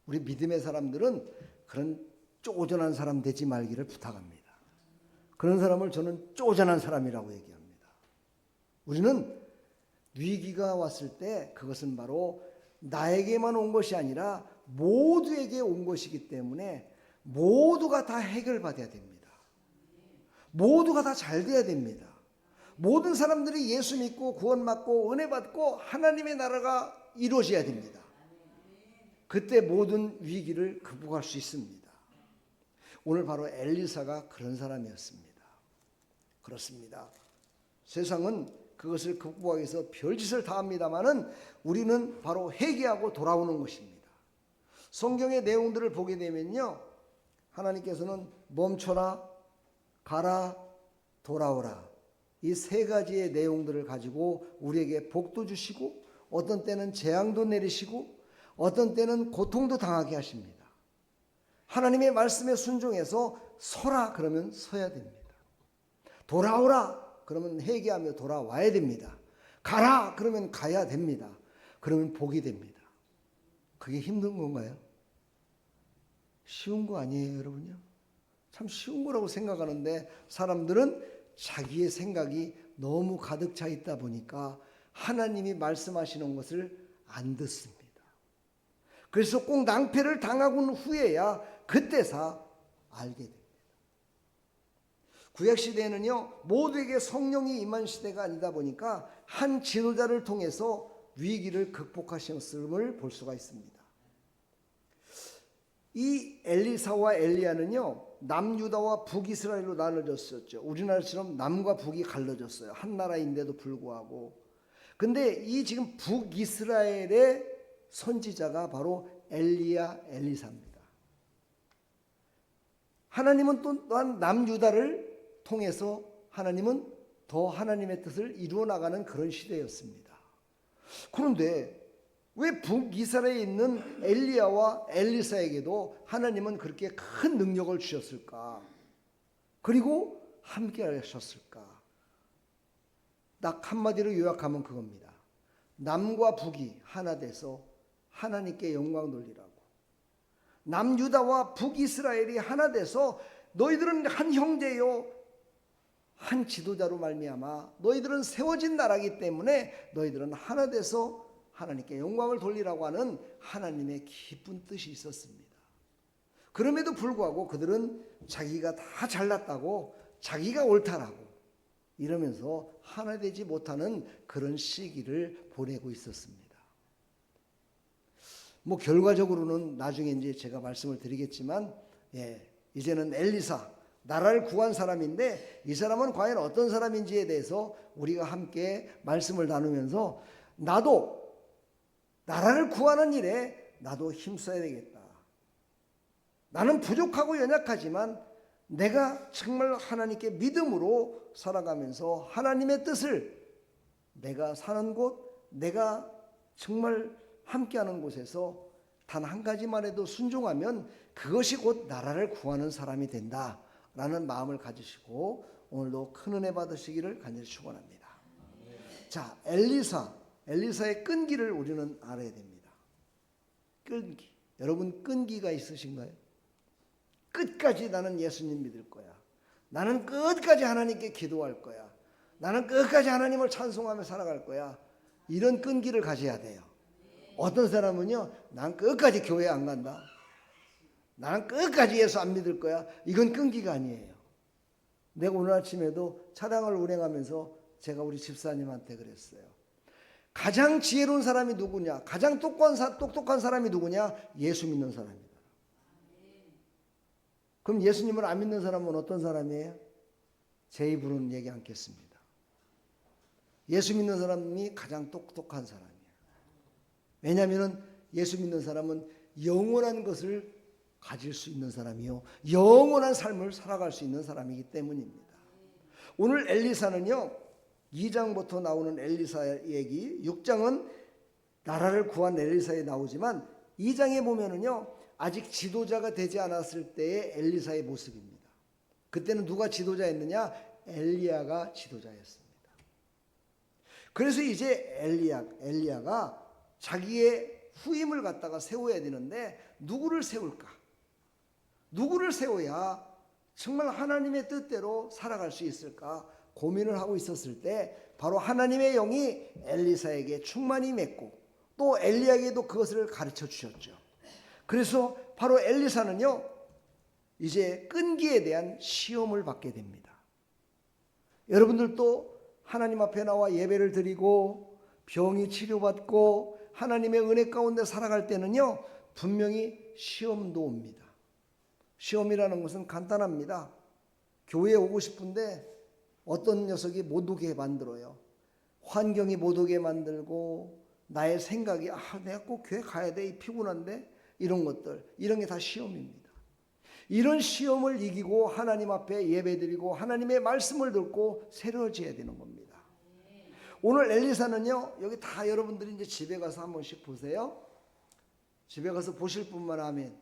우리 믿음의 사람들은 그런 쪼잔한 사람 되지 말기를 부탁합니다. 그런 사람을 저는 쪼잔한 사람이라고 얘기합니다. 우리는 위기가 왔을 때 그것은 바로 나에게만 온 것이 아니라 모두에게 온 것이기 때문에 모두가 다 해결받아야 됩니다. 모두가 다 잘 돼야 됩니다. 모든 사람들이 예수 믿고 구원받고 은혜 받고 하나님의 나라가 이루어져야 됩니다. 그때 모든 위기를 극복할 수 있습니다. 오늘 바로 엘리사가 그런 사람이었습니다. 그렇습니다. 세상은 그것을 극복하기 위해서 별짓을 다 합니다마는 우리는 바로 회개하고 돌아오는 것입니다. 성경의 내용들을 보게 되면요, 하나님께서는 멈춰라, 가라, 돌아오라, 이 세 가지의 내용들을 가지고 우리에게 복도 주시고 어떤 때는 재앙도 내리시고 어떤 때는 고통도 당하게 하십니다. 하나님의 말씀에 순종해서 서라 그러면 서야 됩니다. 돌아오라 그러면 회개하며 돌아와야 됩니다. 가라 그러면 가야 됩니다. 그러면 복이 됩니다. 그게 힘든 건가요? 쉬운 거 아니에요, 여러분요? 참 쉬운 거라고 생각하는데 사람들은 자기의 생각이 너무 가득 차 있다 보니까 하나님이 말씀하시는 것을 안 듣습니다. 그래서 꼭 낭패를 당하고 후에야 그때서 알게 됩니다. 구약시대에는요, 모두에게 성령이 임한 시대가 아니다 보니까 한 지도자를 통해서 위기를 극복하셨음을 볼 수가 있습니다. 이 엘리사와 엘리야는요, 남유다와 북이스라엘로 나눠졌었죠. 우리나라처럼 남과 북이 갈라졌어요. 한 나라인데도 불구하고. 근데 이 지금 북이스라엘의 선지자가 바로 엘리야, 엘리사입니다. 하나님은 또한 남유다를 통해서 하나님은 더 하나님의 뜻을 이루어 나가는 그런 시대였습니다. 그런데 왜 북이스라엘에 있는 엘리야와 엘리사에게도 하나님은 그렇게 큰 능력을 주셨을까? 그리고 함께 하셨을까? 딱 한마디로 요약하면 그겁니다. 남과 북이 하나 돼서 하나님께 영광 돌리라고. 남유다와 북이스라엘이 하나 돼서 너희들은 한 형제요, 한 지도자로 말미암아 너희들은 세워진 나라이기 때문에 너희들은 하나 돼서 하나님께 영광을 돌리라고 하는 하나님의 깊은 뜻이 있었습니다. 그럼에도 불구하고 그들은 자기가 다 잘났다고, 자기가 옳다라고 이러면서 하나 되지 못하는 그런 시기를 보내고 있었습니다. 뭐 결과적으로는 나중에 이제 제가 말씀을 드리겠지만, 이제는 엘리사, 나라를 구한 사람인데 이 사람은 과연 어떤 사람인지에 대해서 우리가 함께 말씀을 나누면서 나도 나라를 구하는 일에 나도 힘써야 되겠다. 나는 부족하고 연약하지만 내가 정말 하나님께 믿음으로 살아가면서 하나님의 뜻을 내가 사는 곳, 내가 정말 함께하는 곳에서 단 한 가지만 해도 순종하면 그것이 곧 나라를 구하는 사람이 된다라는 마음을 가지시고 오늘도 큰 은혜 받으시기를 간절히 축원합니다. 자, 엘리사의 끈기를 우리는 알아야 됩니다. 끈기. 여러분 끈기가 있으신가요? 끝까지 나는 예수님 믿을 거야. 나는 끝까지 하나님께 기도할 거야. 나는 끝까지 하나님을 찬송하며 살아갈 거야. 이런 끈기를 가져야 돼요. 어떤 사람은요, 난 끝까지 교회 안 간다. 나는 끝까지 예수 안 믿을 거야. 이건 끈기가 아니에요. 내가 오늘 아침에도 차량을 운행하면서 제가 우리 집사님한테 그랬어요. 가장 지혜로운 사람이 누구냐? 가장 똑똑한 사람이 누구냐? 예수 믿는 사람이다. 그럼 예수님을 안 믿는 사람은 어떤 사람이에요? 제 입으로는 얘기 않겠습니다. 예수 믿는 사람이 가장 똑똑한 사람이에요. 왜냐하면 예수 믿는 사람은 영원한 것을 가질 수 있는 사람이요, 영원한 삶을 살아갈 수 있는 사람이기 때문입니다. 오늘 엘리사는요, 2장부터 나오는 엘리사 얘기, 6장은 나라를 구한 엘리사에 나오지만 2장에 보면은요, 아직 지도자가 되지 않았을 때의 엘리사의 모습입니다. 그때는 누가 지도자였느냐? 엘리야가 지도자였습니다. 그래서 이제 엘리야가 자기의 후임을 갖다가 세워야 되는데 누구를 세울까? 누구를 세워야 정말 하나님의 뜻대로 살아갈 수 있을까 고민을 하고 있었을 때 바로 하나님의 영이 엘리사에게 충만히 맺고 또 엘리야에게도 그것을 가르쳐 주셨죠. 그래서 바로 엘리사는요, 이제 끈기에 대한 시험을 받게 됩니다. 여러분들도 하나님 앞에 나와 예배를 드리고 병이 치료받고 하나님의 은혜 가운데 살아갈 때는요, 분명히 시험도 옵니다. 시험이라는 것은 간단합니다. 교회에 오고 싶은데 어떤 녀석이 못 오게 만들어요. 환경이 못 오게 만들고 나의 생각이 내가 꼭 교회 가야 돼, 피곤한데, 이런 것들, 이런 게 다 시험입니다. 이런 시험을 이기고 하나님 앞에 예배드리고 하나님의 말씀을 듣고 새로워져야 되는 겁니다. 오늘 엘리사는요, 여기 다 여러분들이 이제 집에 가서 한 번씩 보세요. 집에 가서 보실 분만 하면,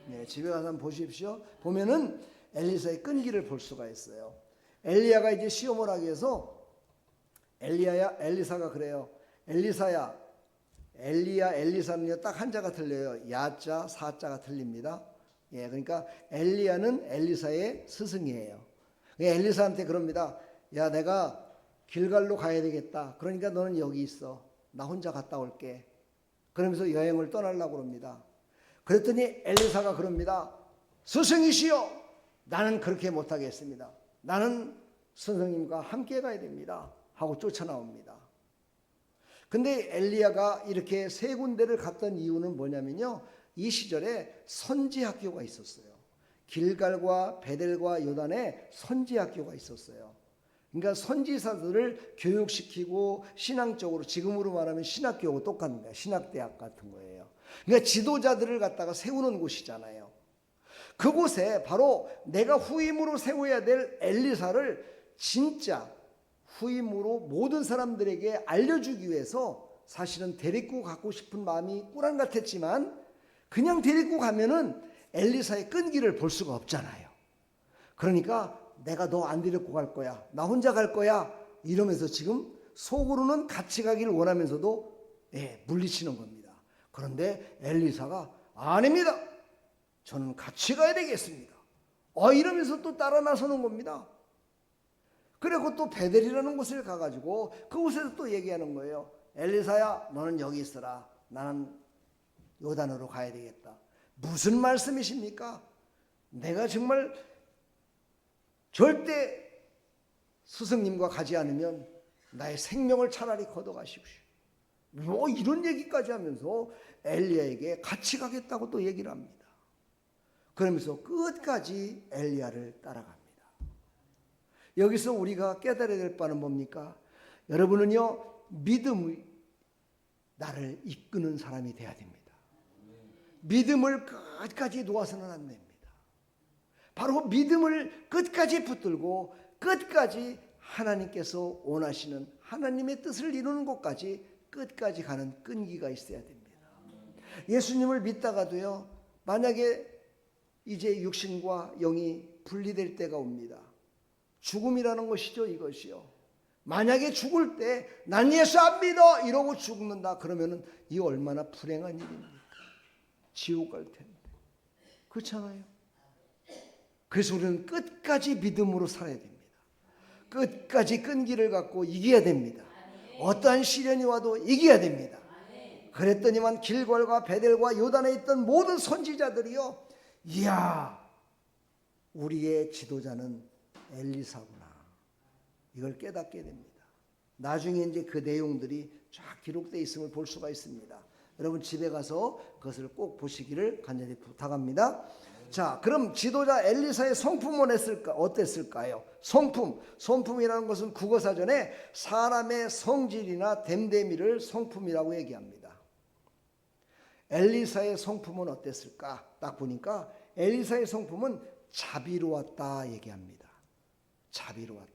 네, 집에 가서 한번 보십시오. 보면은 엘리사의 끈기를 볼 수가 있어요. 엘리야가 이제 시험을 하기 위해서 엘리사가 그래요. 엘리사야, 엘리사는요, 딱 한자가 틀려요. 야자, 사자가 틀립니다. 예, 그러니까 엘리야는 엘리사의 스승이에요. 엘리사한테 그럽니다. 야, 내가 길갈로 가야 되겠다. 그러니까 너는 여기 있어. 나 혼자 갔다 올게. 그러면서 여행을 떠나려고 합니다. 그랬더니 엘리사가 그럽니다. 스승이시여, 나는 그렇게 못하겠습니다. 나는 선생님과 함께 가야 됩니다. 하고 쫓아나옵니다. 근데 엘리야가 이렇게 세 군데를 갔던 이유는 뭐냐면요, 이 시절에 선지 학교가 있었어요. 길갈과 베델과 요단에 선지 학교가 있었어요. 그러니까 선지사들을 교육시키고 신앙적으로, 지금으로 말하면 신학교하고 똑같은 거예요. 신학대학 같은 거예요. 그러니까 지도자들을 갖다가 세우는 곳이잖아요. 그곳에 바로 내가 후임으로 세워야 될 엘리사를 진짜 후임으로 모든 사람들에게 알려주기 위해서 사실은 데리고 가고 싶은 마음이 꾸란 같았지만 그냥 데리고 가면은 엘리사의 끈기를 볼 수가 없잖아요. 그러니까 내가 너 안 데리고 갈 거야, 나 혼자 갈 거야, 이러면서 지금 속으로는 같이 가기를 원하면서도 물리치는 겁니다. 그런데 엘리사가 아닙니다, 저는 같이 가야 되겠습니다, 이러면서 또 따라 나서는 겁니다. 그리고 또 베델이라는 곳을 가가지고 그곳에서 또 얘기하는 거예요. 엘리사야, 너는 여기 있어라, 나는 요단으로 가야 되겠다. 무슨 말씀이십니까? 내가 정말 절대 스승님과 가지 않으면 나의 생명을 차라리 걷어가십시오. 뭐 이런 얘기까지 하면서 엘리야에게 같이 가겠다고 또 얘기를 합니다. 그러면서 끝까지 엘리야를 따라갑니다. 여기서 우리가 깨달아야 될 바는 뭡니까? 여러분은요, 믿음이 나를 이끄는 사람이 돼야 됩니다. 믿음을 끝까지 놓아서는 안 됩니다. 바로 믿음을 끝까지 붙들고 끝까지 하나님께서 원하시는 하나님의 뜻을 이루는 것까지 끝까지 가는 끈기가 있어야 됩니다. 예수님을 믿다가도요, 만약에 이제 육신과 영이 분리될 때가 옵니다. 죽음이라는 것이죠, 이것이요. 만약에 죽을 때 난 예수 안 믿어 이러고 죽는다 그러면은 이 얼마나 불행한 일입니까? 지옥 갈 텐데. 그렇잖아요. 그래서 우리는 끝까지 믿음으로 살아야 됩니다. 끝까지 끈기를 갖고 이겨야 됩니다. 어떠한 시련이 와도 이겨야 됩니다. 그랬더니만 길갈과 베델과 요단에 있던 모든 선지자들이요, 이야, 우리의 지도자는 엘리사구나. 이걸 깨닫게 됩니다. 나중에 이제 그 내용들이 쫙 기록되어 있음을 볼 수가 있습니다. 여러분 집에 가서 그것을 꼭 보시기를 간절히 부탁합니다. 자, 그럼 지도자 엘리사의 성품은 어땠을까요? 성품이라는 것은 국어사전에 사람의 성질이나 됨됨이를 성품이라고 얘기합니다. 엘리사의 성품은 어땠을까? 딱 보니까 엘리사의 성품은 자비로웠다 얘기합니다. 자비로웠다.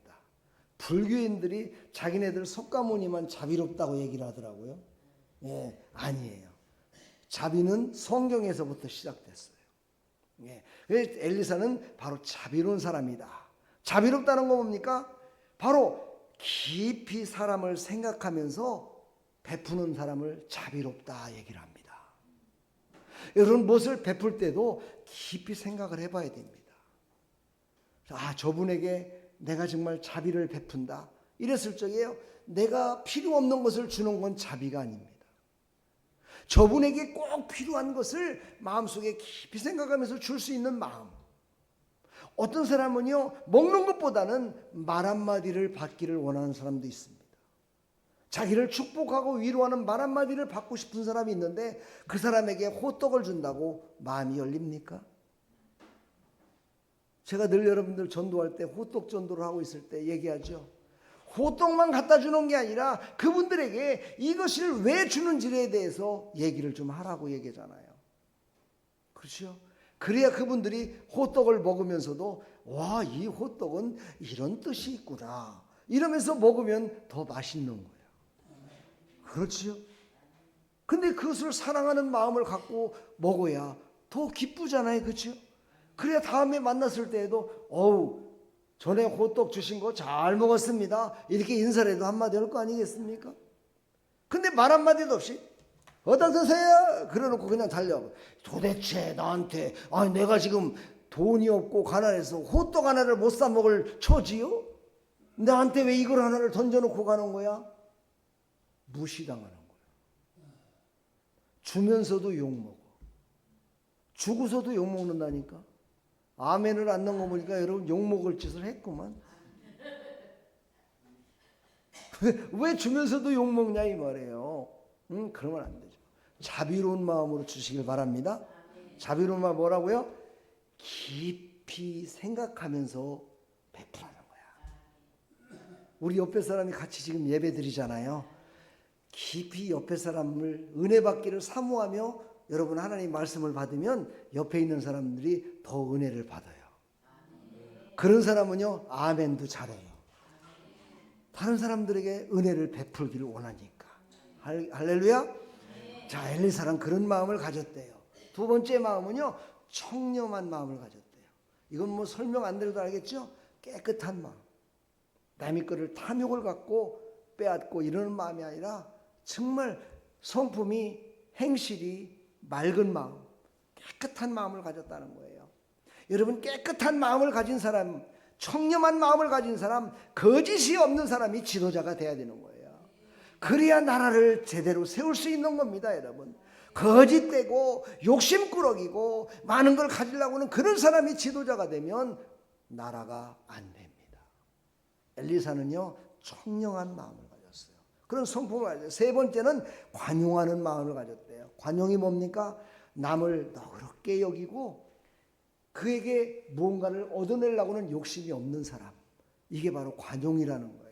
불교인들이 자기네들 석가모니만 자비롭다고 얘기를 하더라고요. 예, 아니에요. 자비는 성경에서부터 시작됐어요. 예, 그래서 엘리사는 바로 자비로운 사람이다. 자비롭다는 거 뭡니까? 바로 깊이 사람을 생각하면서 베푸는 사람을 자비롭다 얘기를 합니다. 여러분 무엇을 베풀 때도 깊이 생각을 해봐야 됩니다. 아, 저분에게 내가 정말 자비를 베푼다 이랬을 적에요, 내가 필요 없는 것을 주는 건 자비가 아닙니다. 저분에게 꼭 필요한 것을 마음속에 깊이 생각하면서 줄 수 있는 마음. 어떤 사람은요, 먹는 것보다는 말 한마디를 받기를 원하는 사람도 있습니다. 자기를 축복하고 위로하는 말 한마디를 받고 싶은 사람이 있는데 그 사람에게 호떡을 준다고 마음이 열립니까? 제가 늘 여러분들 전도할 때 호떡 전도를 하고 있을 때 얘기하죠. 호떡만 갖다 주는 게 아니라 그분들에게 이것을 왜 주는지에 대해서 얘기를 좀 하라고 얘기하잖아요. 그렇죠? 그래야 그분들이 호떡을 먹으면서도 와, 이 호떡은 이런 뜻이 있구나 이러면서 먹으면 더 맛있는 거예요. 그렇죠? 근데 그것을 사랑하는 마음을 갖고 먹어야 더 기쁘잖아요. 그렇죠? 그래야 다음에 만났을 때에도 어우, 전에 호떡 주신 거 잘 먹었습니다 이렇게 인사를 해도 한마디 할 거 아니겠습니까? 근데 말 한마디도 없이 어디다 드세요? 그래놓고 그냥 달려가고, 도대체 나한테 아니 내가 지금 돈이 없고 가난해서 호떡 하나를 못 사 먹을 처지요? 나한테 왜 이걸 하나를 던져놓고 가는 거야? 무시당하는 거야. 주면서도 욕먹어. 주고서도 욕먹는다니까. 아멘을 안 넣은 거 보니까 여러분 욕먹을 짓을 했구만. 왜 주면서도 욕먹냐 이 말이에요. 그러면 안 되죠. 자비로운 마음으로 주시길 바랍니다. 자비로운 마음 뭐라고요? 깊이 생각하면서 베풀는 거야. 우리 옆에 사람이 같이 지금 예배 드리잖아요. 깊이 옆에 사람을 은혜 받기를 사모하며 여러분 하나님 말씀을 받으면 옆에 있는 사람들이 더 은혜를 받아요. 그런 사람은요 아멘도 잘해요. 다른 사람들에게 은혜를 베풀기를 원하니까. 할렐루야. 자, 엘리사는 그런 마음을 가졌대요. 두 번째 마음은요 청렴한 마음을 가졌대요. 이건 뭐 설명 안 드려도 알겠죠? 깨끗한 마음. 남의 거를 탐욕을 갖고 빼앗고 이러는 마음이 아니라 정말 성품이 행실이 맑은 마음, 깨끗한 마음을 가졌다는 거예요. 여러분 깨끗한 마음을 가진 사람, 청렴한 마음을 가진 사람, 거짓이 없는 사람이 지도자가 돼야 되는 거예요. 그래야 나라를 제대로 세울 수 있는 겁니다. 여러분 거짓되고 욕심꾸러기고 많은 걸 가지려고 하는 그런 사람이 지도자가 되면 나라가 안 됩니다. 엘리사는요 청렴한 마음을 가졌어요. 그런 성품을 가졌어요. 세 번째는 관용하는 마음을 가졌대요. 관용이 뭡니까? 남을 너그럽게 여기고 그에게 무언가를 얻어내려고 하는 욕심이 없는 사람. 이게 바로 관용이라는 거예요.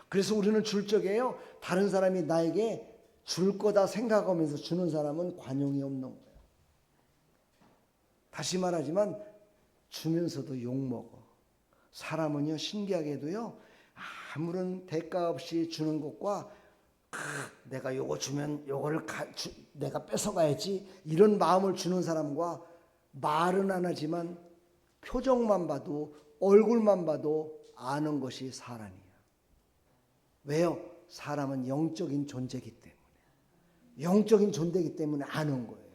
그래서 우리는 줄 적에요 다른 사람이 나에게 줄 거다 생각하면서 주는 사람은 관용이 없는 거예요. 다시 말하지만 주면서도 욕먹어. 사람은요 신기하게도요 아무런 대가 없이 주는 것과 내가 요거 주면 요거를 내가 뺏어가야지 이런 마음을 주는 사람과 말은 안 하지만 표정만 봐도 얼굴만 봐도 아는 것이 사람이야. 왜요? 사람은 영적인 존재이기 때문에. 영적인 존재이기 때문에 아는 거예요.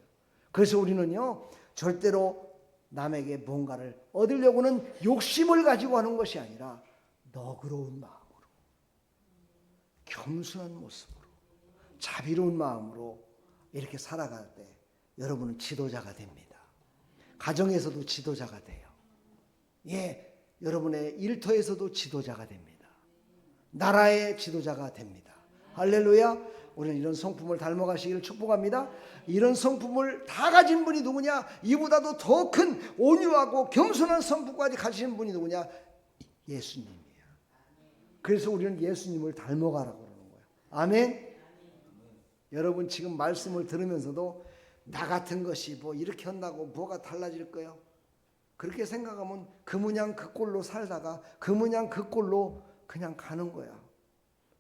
그래서 우리는요 절대로 남에게 뭔가를 얻으려고는 욕심을 가지고 하는 것이 아니라 너그러운 마음으로, 겸손한 모습으로, 자비로운 마음으로 이렇게 살아갈 때 여러분은 지도자가 됩니다. 가정에서도 지도자가 돼요. 예, 여러분의 일터에서도 지도자가 됩니다. 나라의 지도자가 됩니다. 할렐루야. 우리는 이런 성품을 닮아가시기를 축복합니다. 이런 성품을 다 가진 분이 누구냐? 이보다도 더 큰 온유하고 겸손한 성품까지 가지신 분이 누구냐? 예수님이에요. 그래서 우리는 예수님을 닮아가라고 그러는 거예요. 아멘. 여러분 지금 말씀을 들으면서도 나 같은 것이 뭐 이렇게 한다고 뭐가 달라질 거예요? 그렇게 생각하면 그 문양 그 꼴로 살다가 그 문양 그 꼴로 그냥 가는 거야.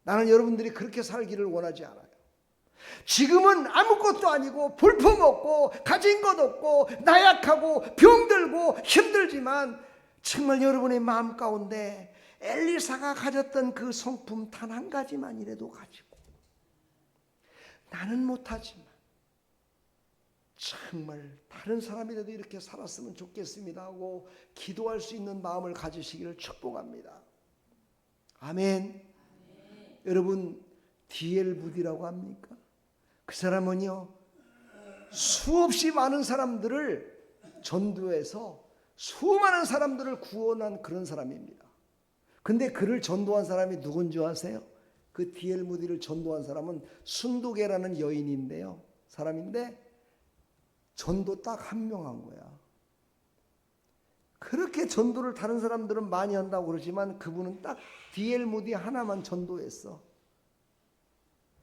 나는 여러분들이 그렇게 살기를 원하지 않아요. 지금은 아무것도 아니고 볼품없고 가진 것 없고 나약하고 병들고 힘들지만 정말 여러분의 마음 가운데 엘리사가 가졌던 그 성품 단 한 가지만이라도 가지고 나는 못하지만 정말 다른 사람이라도 이렇게 살았으면 좋겠습니다 하고 기도할 수 있는 마음을 가지시기를 축복합니다. 아멘. 여러분 D.L. 무디라고 합니까? 그 사람은요 수없이 많은 사람들을 전도해서 수많은 사람들을 구원한 그런 사람입니다. 근데 그를 전도한 사람이 누군지 아세요? 그 D.L. 무디를 전도한 사람은 순도계라는 여인인데요, 사람인데 전도 딱 한 명 한 거야. 그렇게 전도를 다른 사람들은 많이 한다고 그러지만 그분은 딱 D.L. 무디 하나만 전도했어.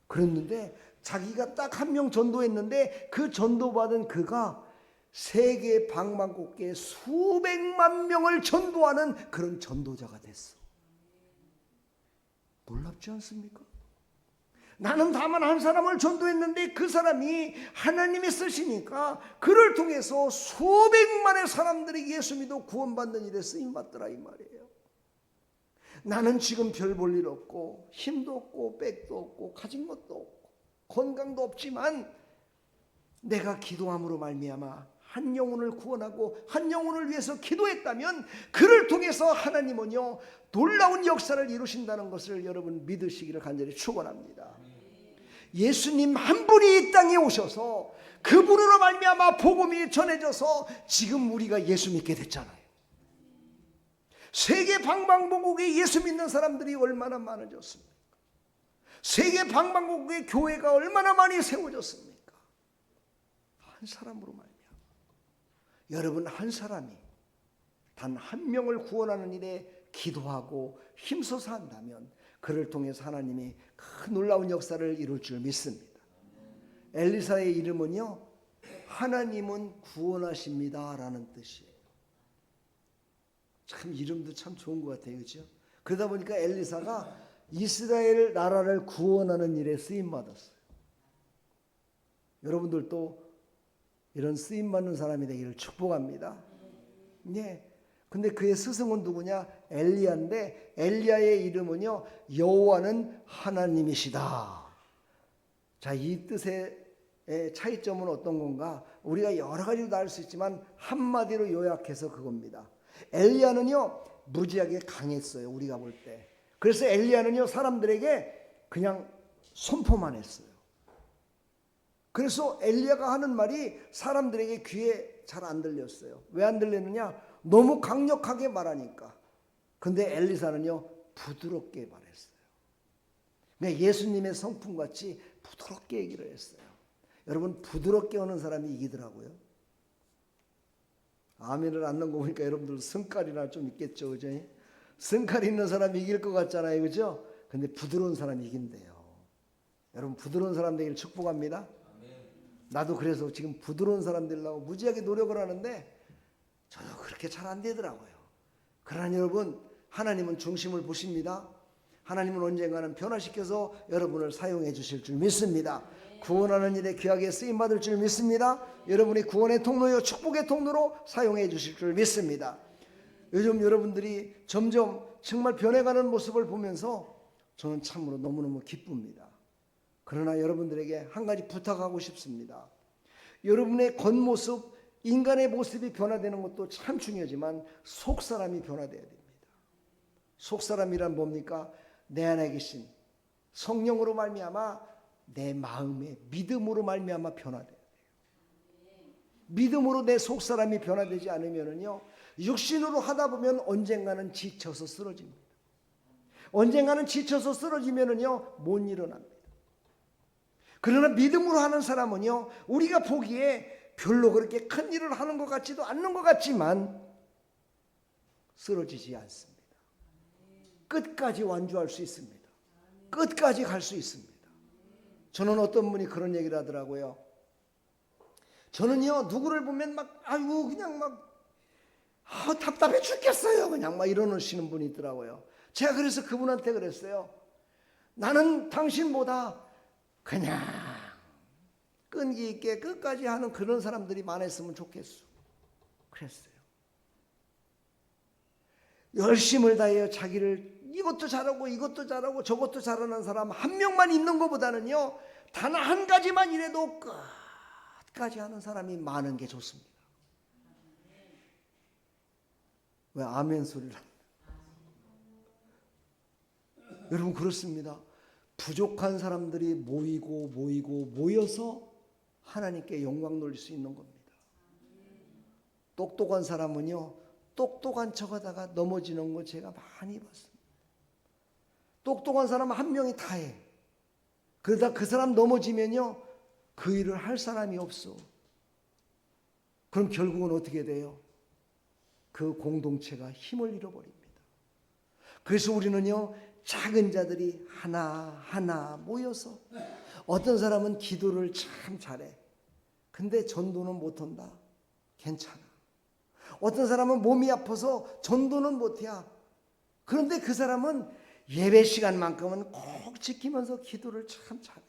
그랬는데 자기가 딱 한 명 전도했는데 그 전도받은 그가 세계 방방곡곡에 수백만 명을 전도하는 그런 전도자가 됐어. 놀랍지 않습니까? 나는 다만 한 사람을 전도했는데 그 사람이 하나님이 쓰시니까 그를 통해서 수백만의 사람들이 예수 믿어 구원받는 일에 쓰임받더라 이 말이에요. 나는 지금 별 볼 일 없고 힘도 없고 백도 없고 가진 것도 없고 건강도 없지만 내가 기도함으로 말미암아 한 영혼을 구원하고 한 영혼을 위해서 기도했다면 그를 통해서 하나님은요 놀라운 역사를 이루신다는 것을 여러분 믿으시기를 간절히 축원합니다. 예수님 한 분이 이 땅에 오셔서 그분으로 말미암아 복음이 전해져서 지금 우리가 예수 믿게 됐잖아요. 세계 방방곡곡에 예수 믿는 사람들이 얼마나 많아졌습니까? 세계 방방곡곡에 교회가 얼마나 많이 세워졌습니까? 한 사람으로 말미암아. 여러분 한 사람이 단 한 명을 구원하는 일에 기도하고 힘써서 한다면 그를 통해서 하나님이 큰 놀라운 역사를 이룰 줄 믿습니다. 엘리사의 이름은요 하나님은 구원하십니다 라는 뜻이에요. 참 이름도 참 좋은 것 같아요, 그렇죠? 그러다 보니까 엘리사가 이스라엘 나라를 구원하는 일에 쓰임받았어요. 여러분들도 이런 쓰임받는 사람이 되기를 축복합니다. 네. 근데 그의 스승은 누구냐? 엘리야인데 엘리야의 이름은요 여호와는 하나님이시다. 자, 이 뜻의 차이점은 어떤 건가? 우리가 여러 가지로 알 수 있지만 한마디로 요약해서 그겁니다. 엘리야는요 무지하게 강했어요, 우리가 볼 때. 그래서 엘리야는요 사람들에게 그냥 선포만 했어요. 그래서 엘리야가 하는 말이 사람들에게 귀에 잘 안 들렸어요. 왜 안 들렸느냐? 너무 강력하게 말하니까. 근데 엘리사는요 부드럽게 말했어요. 그러니까 예수님의 성품같이 부드럽게 얘기를 했어요. 여러분 부드럽게 하는 사람이 이기더라고요. 아멘을 안 넣은 거 보니까 여러분들 성깔이나 좀 있겠죠, 그죠? 성깔 있는 사람이 이길 것 같잖아요, 그죠? 근데 부드러운 사람이 이긴대요. 여러분 부드러운 사람 되기를 축복합니다. 나도 그래서 지금 부드러운 사람 되려고 무지하게 노력을 하는데 저도 그렇게 잘 안 되더라고요. 그러나 여러분 하나님은 중심을 보십니다. 하나님은 언젠가는 변화시켜서 여러분을 사용해 주실 줄 믿습니다. 구원하는 일에 귀하게 쓰임받을 줄 믿습니다. 여러분이 구원의 통로요 축복의 통로로 사용해 주실 줄 믿습니다. 요즘 여러분들이 점점 정말 변해가는 모습을 보면서 저는 참으로 너무너무 기쁩니다. 그러나 여러분들에게 한 가지 부탁하고 싶습니다. 여러분의 겉모습, 인간의 모습이 변화되는 것도 참 중요하지만 속사람이 변화되어야 됩니다. 속사람이란 뭡니까? 내 안에 계신 성령으로 말미암아 내 마음의 믿음으로 말미암아 변화돼야 돼요. 믿음으로 내 속사람이 변화되지 않으면요 육신으로 하다 보면 언젠가는 지쳐서 쓰러집니다. 언젠가는 지쳐서 쓰러지면은요 못 일어납니다. 그러나 믿음으로 하는 사람은요 우리가 보기에 별로 그렇게 큰 일을 하는 것 같지도 않는 것 같지만 쓰러지지 않습니다. 끝까지 완주할 수 있습니다. 끝까지 갈 수 있습니다. 저는 어떤 분이 그런 얘기를 하더라고요. 저는요 누구를 보면 막 아이고 그냥 막 답답해 죽겠어요 그냥 막 이러시는 분이 있더라고요. 제가 그래서 그분한테 그랬어요. 나는 당신보다 그냥 끈기 있게 끝까지 하는 그런 사람들이 많았으면 좋겠어. 그랬어요. 열심을 다해요. 자기를 이것도 잘하고 이것도 잘하고 저것도 잘하는 사람 한 명만 있는 것보다는요 단 한 가지만 이래도 끝까지 하는 사람이 많은 게 좋습니다. 왜 아멘 소리를 합니까? 여러분 그렇습니다. 부족한 사람들이 모여서 하나님께 영광 돌릴 수 있는 겁니다. 똑똑한 사람은요 똑똑한 척하다가 넘어지는 거 제가 많이 봤습니다. 똑똑한 사람 한 명이 다 해. 그러다 그 사람 넘어지면요 그 일을 할 사람이 없어. 그럼 결국은 어떻게 돼요? 그 공동체가 힘을 잃어버립니다. 그래서 우리는요 작은 자들이 하나하나 모여서 어떤 사람은 기도를 참 잘해. 근데 전도는 못한다. 괜찮아. 어떤 사람은 몸이 아파서 전도는 못해. 그런데 그 사람은 예배 시간만큼은 꼭 지키면서 기도를 참 잘해.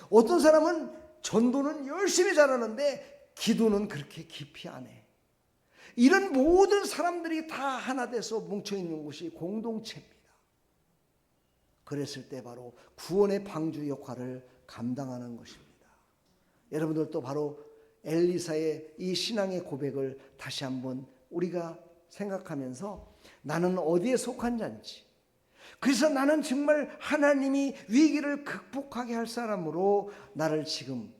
어떤 사람은 전도는 열심히 잘하는데 기도는 그렇게 깊이 안 해. 이런 모든 사람들이 다 하나 돼서 뭉쳐있는 곳이 공동체입니다. 그랬을 때 바로 구원의 방주 역할을 감당하는 것입니다. 여러분들도 바로 엘리사의 이 신앙의 고백을 다시 한번 우리가 생각하면서 나는 어디에 속한 자인지, 그래서 나는 정말 하나님이 위기를 극복하게 할 사람으로 나를 지금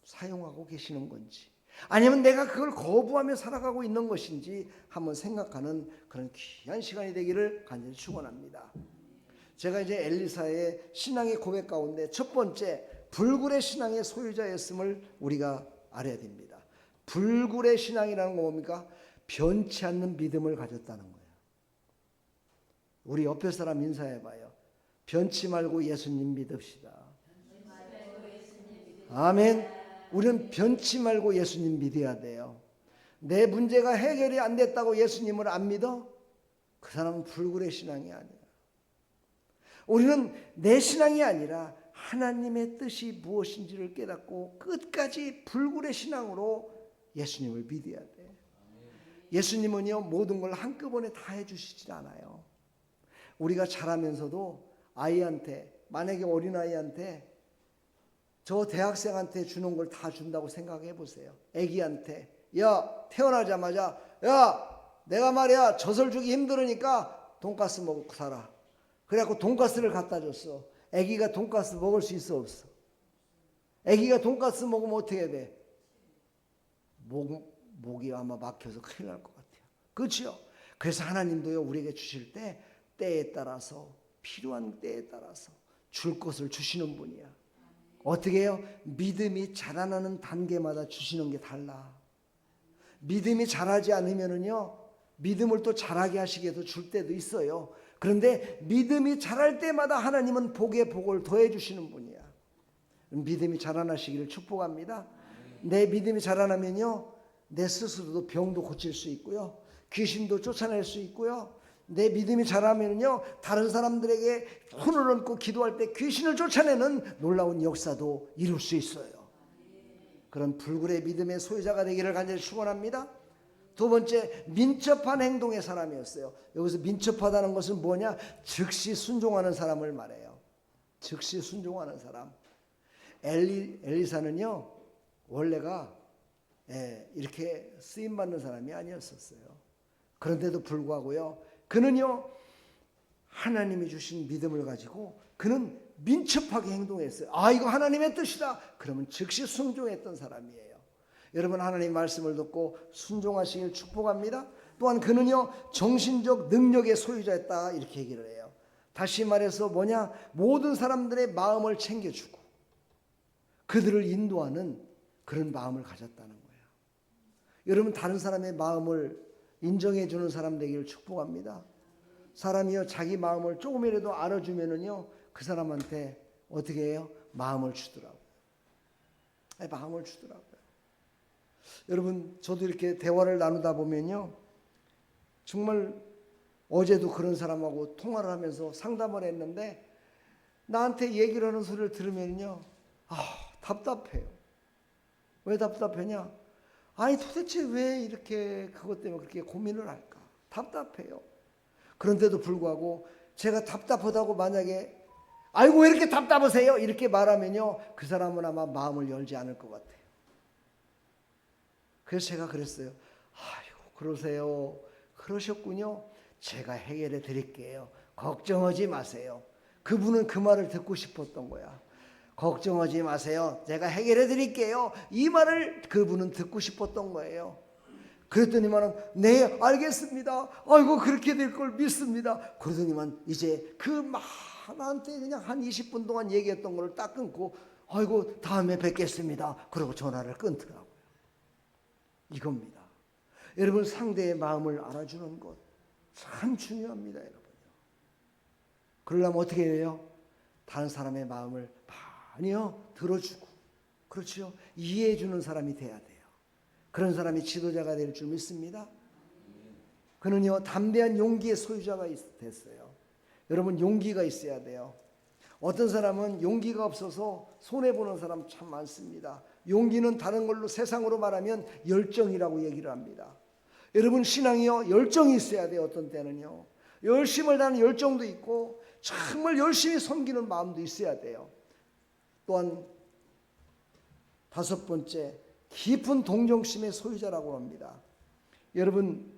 사용하고 계시는 건지, 아니면 내가 그걸 거부하며 살아가고 있는 것인지 한번 생각하는 그런 귀한 시간이 되기를 간절히 축원합니다. 제가 이제 엘리사의 신앙의 고백 가운데 첫 번째 불굴의 신앙의 소유자였음을 우리가 알아야 됩니다. 불굴의 신앙이라는 건 뭡니까? 변치 않는 믿음을 가졌다는 거예요. 우리 옆에 사람 인사해봐요. 변치 말고 예수님 믿읍시다. 아멘. 우리는 변치 말고 예수님 믿어야 돼요. 내 문제가 해결이 안 됐다고 예수님을 안 믿어? 그 사람은 불굴의 신앙이 아니야. 우리는 내 신앙이 아니라 하나님의 뜻이 무엇인지를 깨닫고 끝까지 불굴의 신앙으로 예수님을 믿어야 돼. 예수님은요 모든 걸 한꺼번에 다 해주시질 않아요. 우리가 자라면서도 아이한테, 만약에 어린아이한테 저 대학생한테 주는 걸 다 준다고 생각해 보세요. 아기한테 야 태어나자마자 야 내가 말이야 젖을 주기 힘들으니까 돈가스 먹고 살아. 그래갖고 돈가스를 갖다 줬어. 아기가 돈가스 먹을 수 있어 없어? 아기가 돈가스 먹으면 어떻게 돼? 목이 아마 막혀서 큰일 날 것 같아요. 그렇죠? 그래서 하나님도요 우리에게 주실 때 때에 따라서 필요한 때에 따라서 줄 것을 주시는 분이야. 어떻게 해요? 믿음이 자라나는 단계마다 주시는 게 달라. 믿음이 자라지 않으면은요 믿음을 또 자라게 하시게도 줄 때도 있어요. 그런데 믿음이 자랄 때마다 하나님은 복에 복을 더해 주시는 분이야. 믿음이 자라나시기를 축복합니다. 내 믿음이 자라나면요 내 스스로도 병도 고칠 수 있고요, 귀신도 쫓아낼 수 있고요, 내 믿음이 자라면요 다른 사람들에게 손을 얹고 기도할 때 귀신을 쫓아내는 놀라운 역사도 이룰 수 있어요. 그런 불굴의 믿음의 소유자가 되기를 간절히 축원합니다. 두 번째, 민첩한 행동의 사람이었어요. 여기서 민첩하다는 것은 뭐냐? 즉시 순종하는 사람을 말해요. 즉시 순종하는 사람. 엘리사는요 원래가 이렇게 쓰임받는 사람이 아니었었어요. 그런데도 불구하고요 그는요 하나님이 주신 믿음을 가지고 그는 민첩하게 행동했어요. 아 이거 하나님의 뜻이다. 그러면 즉시 순종했던 사람이에요. 여러분 하나님 말씀을 듣고 순종하시길 축복합니다. 또한 그는요 정신적 능력의 소유자였다 이렇게 얘기를 해요. 다시 말해서 뭐냐, 모든 사람들의 마음을 챙겨주고 그들을 인도하는 그런 마음을 가졌다는 거예요. 여러분 다른 사람의 마음을 인정해 주는 사람 되기를 축복합니다. 사람이요 자기 마음을 조금이라도 알아주면은요 그 사람한테 어떻게 해요? 마음을 주더라고요. 마음을 주더라고요. 여러분 저도 이렇게 대화를 나누다 보면요 정말 어제도 그런 사람하고 통화를 하면서 상담을 했는데 나한테 얘기를 하는 소리를 들으면요 답답해요. 왜 답답하냐? 아니 도대체 왜 이렇게 그것 때문에 그렇게 고민을 할까? 답답해요. 그런데도 불구하고 제가 답답하다고 만약에 아이고 왜 이렇게 답답하세요? 이렇게 말하면요 그 사람은 아마 마음을 열지 않을 것 같아요. 그래서 제가 그랬어요. 아유 그러세요. 그러셨군요. 제가 해결해 드릴게요. 걱정하지 마세요. 그분은 그 말을 듣고 싶었던 거야. 걱정하지 마세요. 제가 해결해 드릴게요. 이 말을 그분은 듣고 싶었던 거예요. 그랬더니만은 네 알겠습니다. 아이고 그렇게 될 걸 믿습니다. 그러더니만 이제 그 나한테 그냥 한 20분 동안 얘기했던 걸 딱 끊고 아이고 다음에 뵙겠습니다. 그러고 전화를 끊더라고요. 이겁니다. 여러분 상대의 마음을 알아주는 것 참 중요합니다. 여러분요. 그러려면 어떻게 해요? 다른 사람의 마음을 많이요 들어주고 그렇죠. 이해해 주는 사람이 돼야 돼요. 그런 사람이 지도자가 될 줄 믿습니다. 그는요 담대한 용기의 소유자가 됐어요. 여러분 용기가 있어야 돼요. 어떤 사람은 용기가 없어서 손해보는 사람 참 많습니다. 용기는 다른 걸로 세상으로 말하면 열정이라고 얘기를 합니다. 여러분 신앙이요 열정이 있어야 돼요. 어떤 때는요 열심을 다하는 열정도 있고 정말 열심히 섬기는 마음도 있어야 돼요. 또한 다섯 번째 깊은 동정심의 소유자라고 합니다. 여러분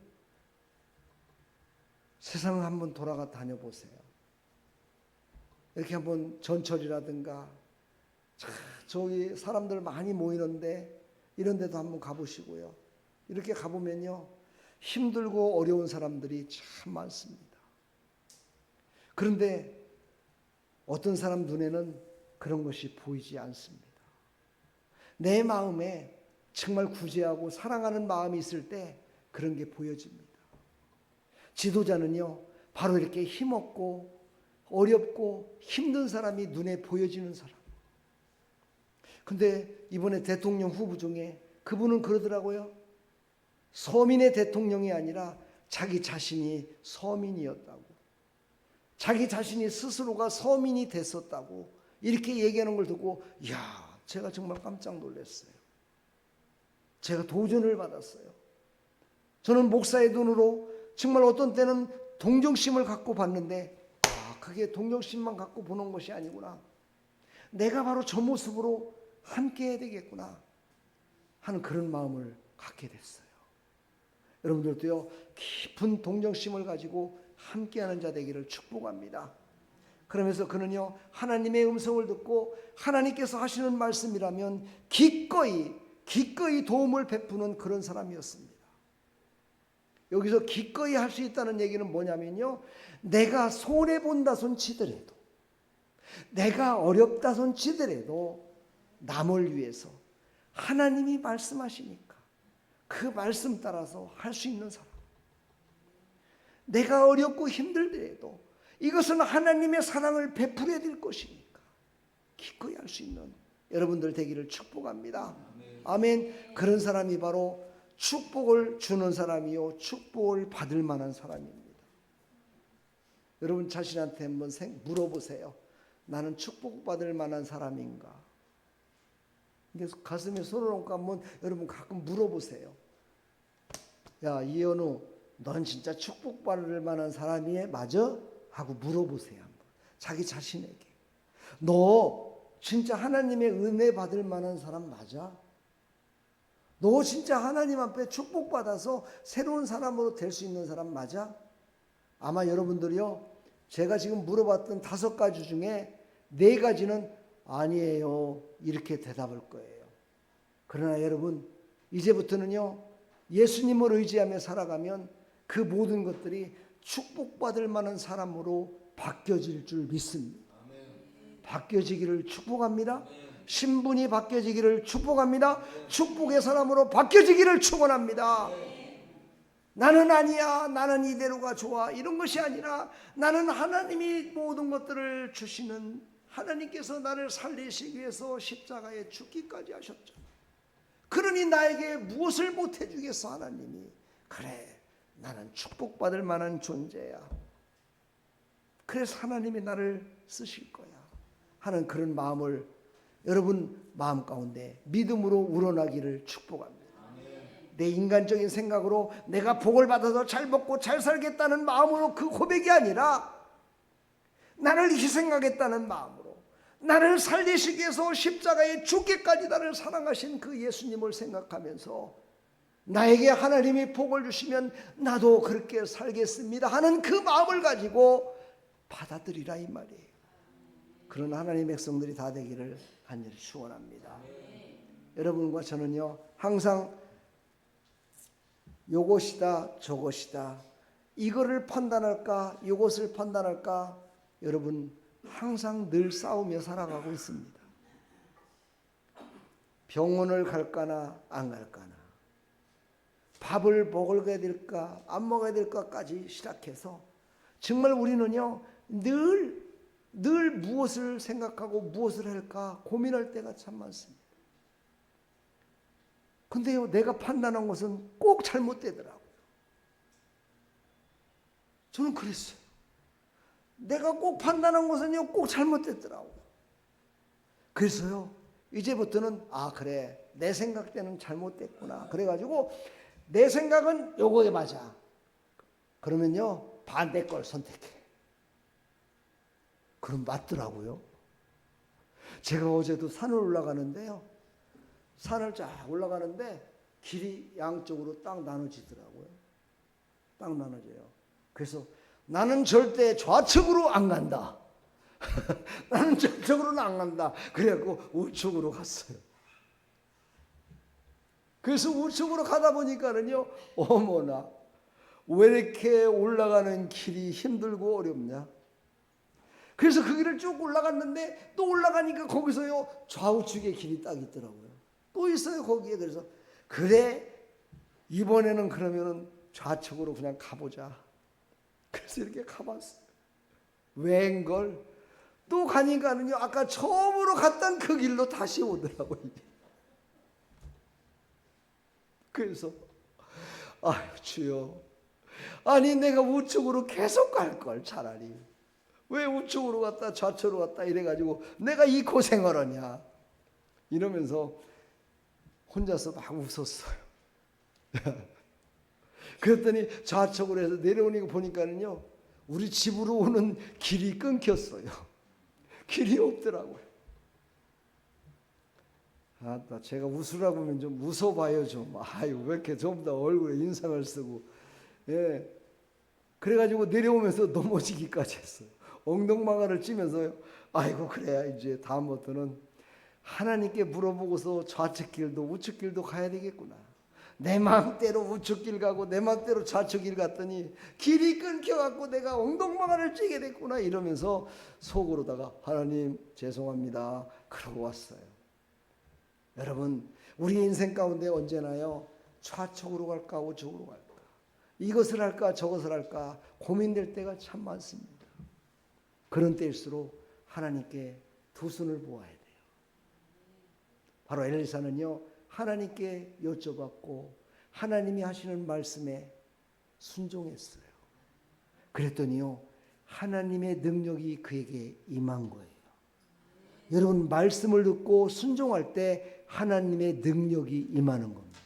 세상을 한번 돌아가 다녀보세요. 이렇게 한번 전철이라든가 저기 사람들 많이 모이는데 이런 데도 한번 가보시고요. 이렇게 가보면요 힘들고 어려운 사람들이 참 많습니다. 그런데 어떤 사람 눈에는 그런 것이 보이지 않습니다. 내 마음에 정말 구제하고 사랑하는 마음이 있을 때 그런 게 보여집니다. 지도자는요 바로 이렇게 힘없고 어렵고 힘든 사람이 눈에 보여지는 사람. 근데 이번에 대통령 후보 중에 그분은 그러더라고요. 서민의 대통령이 아니라 자기 자신이 서민이었다고. 자기 자신이 스스로가 서민이 됐었다고 이렇게 얘기하는 걸 듣고 이야 제가 정말 깜짝 놀랐어요. 제가 도전을 받았어요. 저는 목사의 눈으로 정말 어떤 때는 동정심을 갖고 봤는데 그게 동정심만 갖고 보는 것이 아니구나. 내가 바로 저 모습으로 함께 해야 되겠구나 하는 그런 마음을 갖게 됐어요. 여러분들도요 깊은 동정심을 가지고 함께하는 자 되기를 축복합니다. 그러면서 그는요 하나님의 음성을 듣고 하나님께서 하시는 말씀이라면 기꺼이 도움을 베푸는 그런 사람이었습니다. 여기서 기꺼이 할 수 있다는 얘기는 뭐냐면요 내가 손해본다 손 치더라도 내가 어렵다 손 치더라도 남을 위해서 하나님이 말씀하시니까 그 말씀 따라서 할 수 있는 사람. 내가 어렵고 힘들더라도 이것은 하나님의 사랑을 베풀어야 될 것이니까 기꺼이 할 수 있는 여러분들 되기를 축복합니다. 아멘. 그런 사람이 바로 축복을 주는 사람이요 축복을 받을 만한 사람입니다. 여러분 자신한테 한번 물어보세요. 나는 축복받을 만한 사람인가? 그래서 가슴에 손을 얹고 한번 여러분 가끔 물어보세요. 야 이현우 넌 진짜 축복받을 만한 사람이 맞아? 하고 물어보세요. 한번. 자기 자신에게. 너 진짜 하나님의 은혜 받을 만한 사람 맞아? 너 진짜 하나님 앞에 축복받아서 새로운 사람으로 될 수 있는 사람 맞아? 아마 여러분들이요 제가 지금 물어봤던 5가지 중에 4가지는 아니에요 이렇게 대답할 거예요. 그러나 여러분 이제부터는요, 예수님을 의지하며 살아가면 그 모든 것들이 축복받을 만한 사람으로 바뀌어질 줄 믿습니다. 바뀌어지기를 축복합니다. 신분이 바뀌어지기를 축복합니다. 축복의 사람으로 바뀌어지기를 축원합니다. 나는 아니야, 나는 이대로가 좋아, 이런 것이 아니라 나는 하나님이 모든 것들을 주시는, 하나님께서 나를 살리시기 위해서 십자가에 죽기까지 하셨죠. 그러니 나에게 무엇을 못해 주겠어 하나님이. 그래, 나는 축복받을 만한 존재야. 그래서 하나님이 나를 쓰실 거야 하는 그런 마음을 여러분 마음 가운데 믿음으로 우러나기를 축복합니다. 내 인간적인 생각으로 내가 복을 받아서 잘 먹고 잘 살겠다는 마음으로 그 고백이 아니라 나를 희생하겠다는 마음으로, 나를 살리시기 위해서 십자가에 죽기까지 나를 사랑하신 그 예수님을 생각하면서 나에게 하나님이 복을 주시면 나도 그렇게 살겠습니다 하는 그 마음을 가지고 받아들이라 이 말이에요. 그런 하나님의 백성들이 다 되기를 간절히 축원합니다. 여러분과 저는요, 항상 요것이다 저것이다, 이거를 판단할까 요것을 판단할까, 여러분 항상 늘 싸우며 살아가고 있습니다. 병원을 갈까나 안 갈까나, 밥을 먹어야 될까 안 먹어야 될까까지 시작해서 정말 우리는요 늘 무엇을 생각하고 무엇을 할까 고민할 때가 참 많습니다. 근데요, 내가 판단한 것은 꼭 잘못되더라고요. 저는 그랬어요. 내가 꼭 판단한 것은요 꼭 잘못됐더라고요. 그래서요, 이제부터는 그래, 내 생각 때는 잘못됐구나, 그래가지고 내 생각은 요거에 맞아, 그러면요 반대 걸 선택해. 그럼 맞더라고요. 제가 어제도 산을 올라가는데요, 산을 쫙 올라가는데 길이 양쪽으로 딱 나눠지더라고요. 딱 나눠져요. 그래서 나는 절대 좌측으로 안 간다. 나는 좌측으로는 안 간다. 그래갖고 우측으로 갔어요. 그래서 우측으로 가다 보니까는요, 어머나 왜 이렇게 올라가는 길이 힘들고 어렵냐. 그래서 그 길을 쭉 올라갔는데 또 올라가니까 거기서요 좌우측에 길이 딱 있더라고요. 또 있어요 거기에. 그래서 그래, 이번에는 그러면은 좌측으로 그냥 가보자. 그래서 이렇게 가봤어요. 웬걸 또 가니까는요 아까 처음으로 갔던 그 길로 다시 오더라고요. 그래서 아유 주여, 아니 내가 우측으로 계속 갈 걸 차라리 왜 우측으로 갔다 좌측으로 갔다 이래가지고 내가 이 고생을 하냐 이러면서 혼자서 막 웃었어요. 그랬더니 좌측으로 해서 내려오니까 보니까는요 우리 집으로 오는 길이 끊겼어요. 길이 없더라고요. 제가 웃으라고 하면 좀 웃어봐요 좀. 아유 왜 이렇게 좀 더 얼굴에 인상을 쓰고. 예. 그래가지고 내려오면서 넘어지기까지 했어요. 엉덩방아를 찌면서요. 아이고 그래야 이제 다음부터는 하나님께 물어보고서 좌측길도 우측길도 가야 되겠구나. 내 마음대로 우측길 가고 내 마음대로 좌측길 갔더니 길이 끊겨갖고 내가 엉덩방아를 찌게 됐구나 이러면서 속으로다가 하나님 죄송합니다 그러고 왔어요. 여러분 우리 인생 가운데 언제나요 좌측으로 갈까 우측으로 갈까, 이것을 할까 저것을 할까 고민될 때가 참 많습니다. 그런 때일수록 하나님께 두 손을 모아야 돼요. 바로 엘리사는요 하나님께 여쭤봤고 하나님이 하시는 말씀에 순종했어요. 그랬더니요 하나님의 능력이 그에게 임한 거예요. 여러분 말씀을 듣고 순종할 때 하나님의 능력이 임하는 겁니다.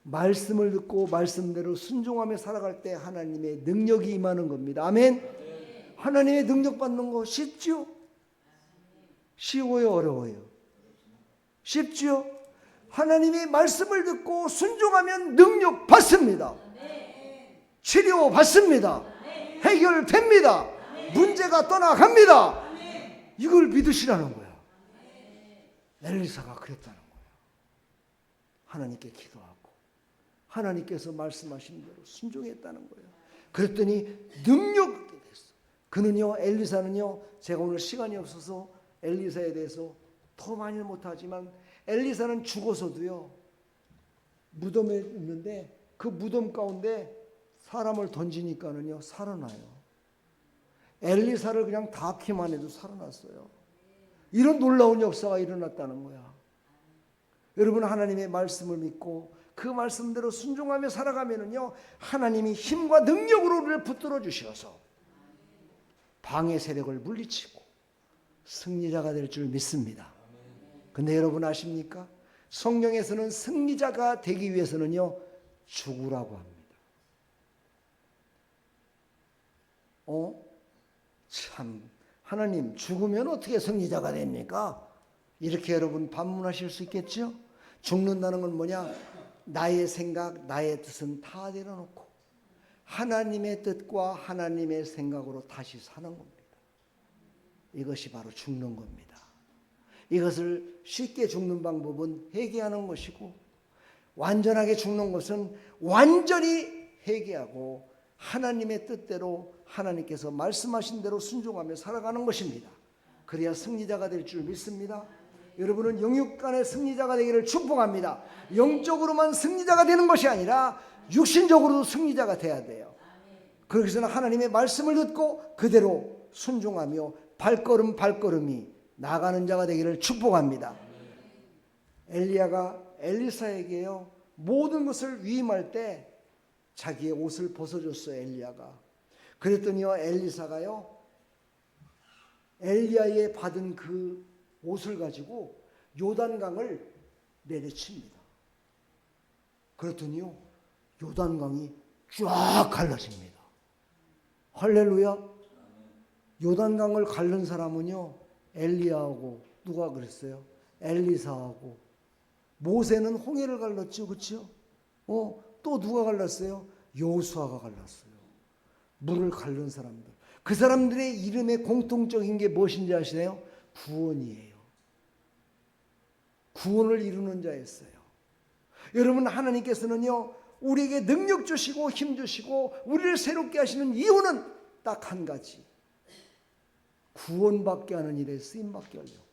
말씀을 듣고 말씀대로 순종하며 살아갈 때 하나님의 능력이 임하는 겁니다. 아멘. 하나님의 능력 받는 거 쉽죠? 쉬워요 어려워요? 쉽죠? 하나님의 말씀을 듣고 순종하면 능력 받습니다. 치료 받습니다. 해결됩니다. 문제가 떠나갑니다. 이걸 믿으시라는 거예요. 엘리사가 그랬다는 거예요. 하나님께 기도하고 하나님께서 말씀하신 대로 순종했다는 거예요. 그랬더니 능력 얻게 됐어. 그는요, 엘리사는요, 제가 오늘 시간이 없어서 엘리사에 대해서 더 많이는 못하지만 엘리사는 죽어서도요 무덤에 있는데 그 무덤 가운데 사람을 던지니까는요 살아나요. 엘리사를 그냥 닿기만 해도 살아났어요. 이런 놀라운 역사가 일어났다는 거야. 여러분, 하나님의 말씀을 믿고 그 말씀대로 순종하며 살아가면은요 하나님이 힘과 능력으로 우리를 붙들어 주셔서 방해 세력을 물리치고 승리자가 될 줄 믿습니다. 근데 여러분 아십니까? 성경에서는 승리자가 되기 위해서는요 죽으라고 합니다. 참, 하나님 죽으면 어떻게 승리자가 됩니까? 이렇게 여러분 반문하실 수 있겠죠? 죽는다는 건 뭐냐? 나의 생각, 나의 뜻은 다 내려놓고 하나님의 뜻과 하나님의 생각으로 다시 사는 겁니다. 이것이 바로 죽는 겁니다. 이것을 쉽게 죽는 방법은 회개하는 것이고, 완전하게 죽는 것은 완전히 회개하고 하나님의 뜻대로 하나님께서 말씀하신 대로 순종하며 살아가는 것입니다. 그래야 승리자가 될 줄 믿습니다. 여러분은 영육 간의 승리자가 되기를 축복합니다. 영적으로만 승리자가 되는 것이 아니라 육신적으로도 승리자가 돼야 돼요. 그렇기 위해서는 하나님의 말씀을 듣고 그대로 순종하며 발걸음 발걸음이 나가는 자가 되기를 축복합니다. 엘리야가 엘리사에게요 모든 것을 위임할 때 자기의 옷을 벗어줬어요. 엘리야가. 그랬더니요 엘리사가요 엘리야에 받은 그 옷을 가지고 요단강을 내려칩니다. 그랬더니요 요단강이 쫙 갈라집니다. 할렐루야. 요단강을 갈른 사람은요 엘리야하고 누가 그랬어요? 엘리사하고. 모세는 홍해를 갈랐죠, 그렇죠? 또 누가 갈랐어요? 여호수아가 갈랐어요. 물을 갈른 사람들. 그 사람들의 이름의 공통적인 게 무엇인지 아시나요? 구원이에요. 구원을 이루는 자였어요. 여러분, 하나님께서는요 우리에게 능력 주시고 힘 주시고 우리를 새롭게 하시는 이유는 딱 한 가지, 구원받게 하는 일에 쓰임받게 하려고.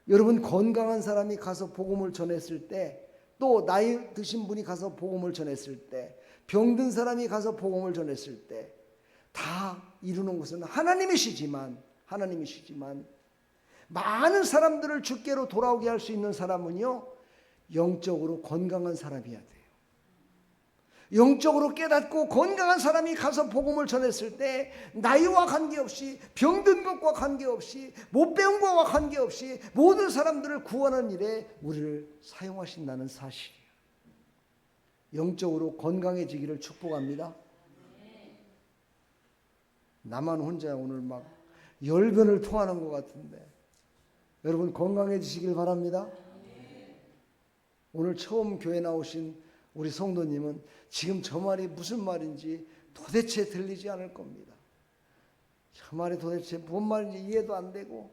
여러분, 건강한 사람이 가서 복음을 전했을 때, 또 나이 드신 분이 가서 복음을 전했을 때, 병든 사람이 가서 복음을 전했을 때 다 이루는 것은 하나님이시지만 많은 사람들을 주께로 돌아오게 할 수 있는 사람은요 영적으로 건강한 사람이어야 돼요. 영적으로 깨닫고 건강한 사람이 가서 복음을 전했을 때 나이와 관계없이, 병든 것과 관계없이, 못 배운 것과 관계없이 모든 사람들을 구원하는 일에 우리를 사용하신다는 사실이에요. 영적으로 건강해지기를 축복합니다. 나만 혼자 오늘 막 열변을 토하는 것 같은데 여러분 건강해지시길 바랍니다. 오늘 처음 교회 나오신 우리 성도님은 지금 저 말이 무슨 말인지 도대체 들리지 않을 겁니다. 저 말이 도대체 뭔 말인지 이해도 안 되고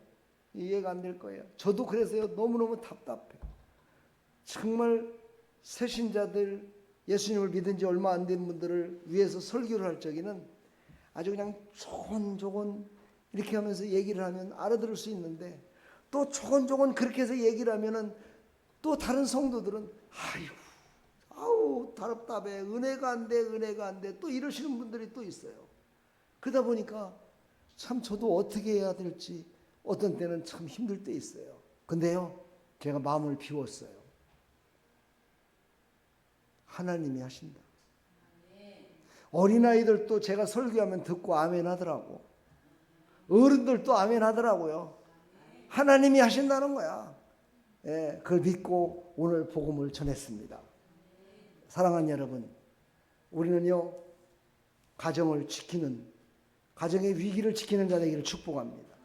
이해가 안 될 거예요. 저도 그래서요 너무너무 답답해요. 정말 새신자들, 예수님을 믿은 지 얼마 안 된 분들을 위해서 설교를 할 적에는 아주 그냥 조곤조곤 이렇게 하면서 얘기를 하면 알아들을 수 있는데, 또 조곤조곤 그렇게 해서 얘기를 하면은 또 다른 성도들은 아우 답답해, 은혜가 안 돼 또 이러시는 분들이 또 있어요. 그러다 보니까 참 저도 어떻게 해야 될지 어떤 때는 참 힘들 때 있어요. 근데요 제가 마음을 비웠어요. 하나님이 하신다. 어린아이들도 제가 설교하면 듣고 아멘 하더라고. 어른들도 아멘 하더라고요. 하나님이 하신다는 거야. 예, 그걸 믿고 오늘 복음을 전했습니다. 사랑하는 여러분, 우리는요 가정을 지키는, 가정의 위기를 지키는 자 되기를 축복합니다.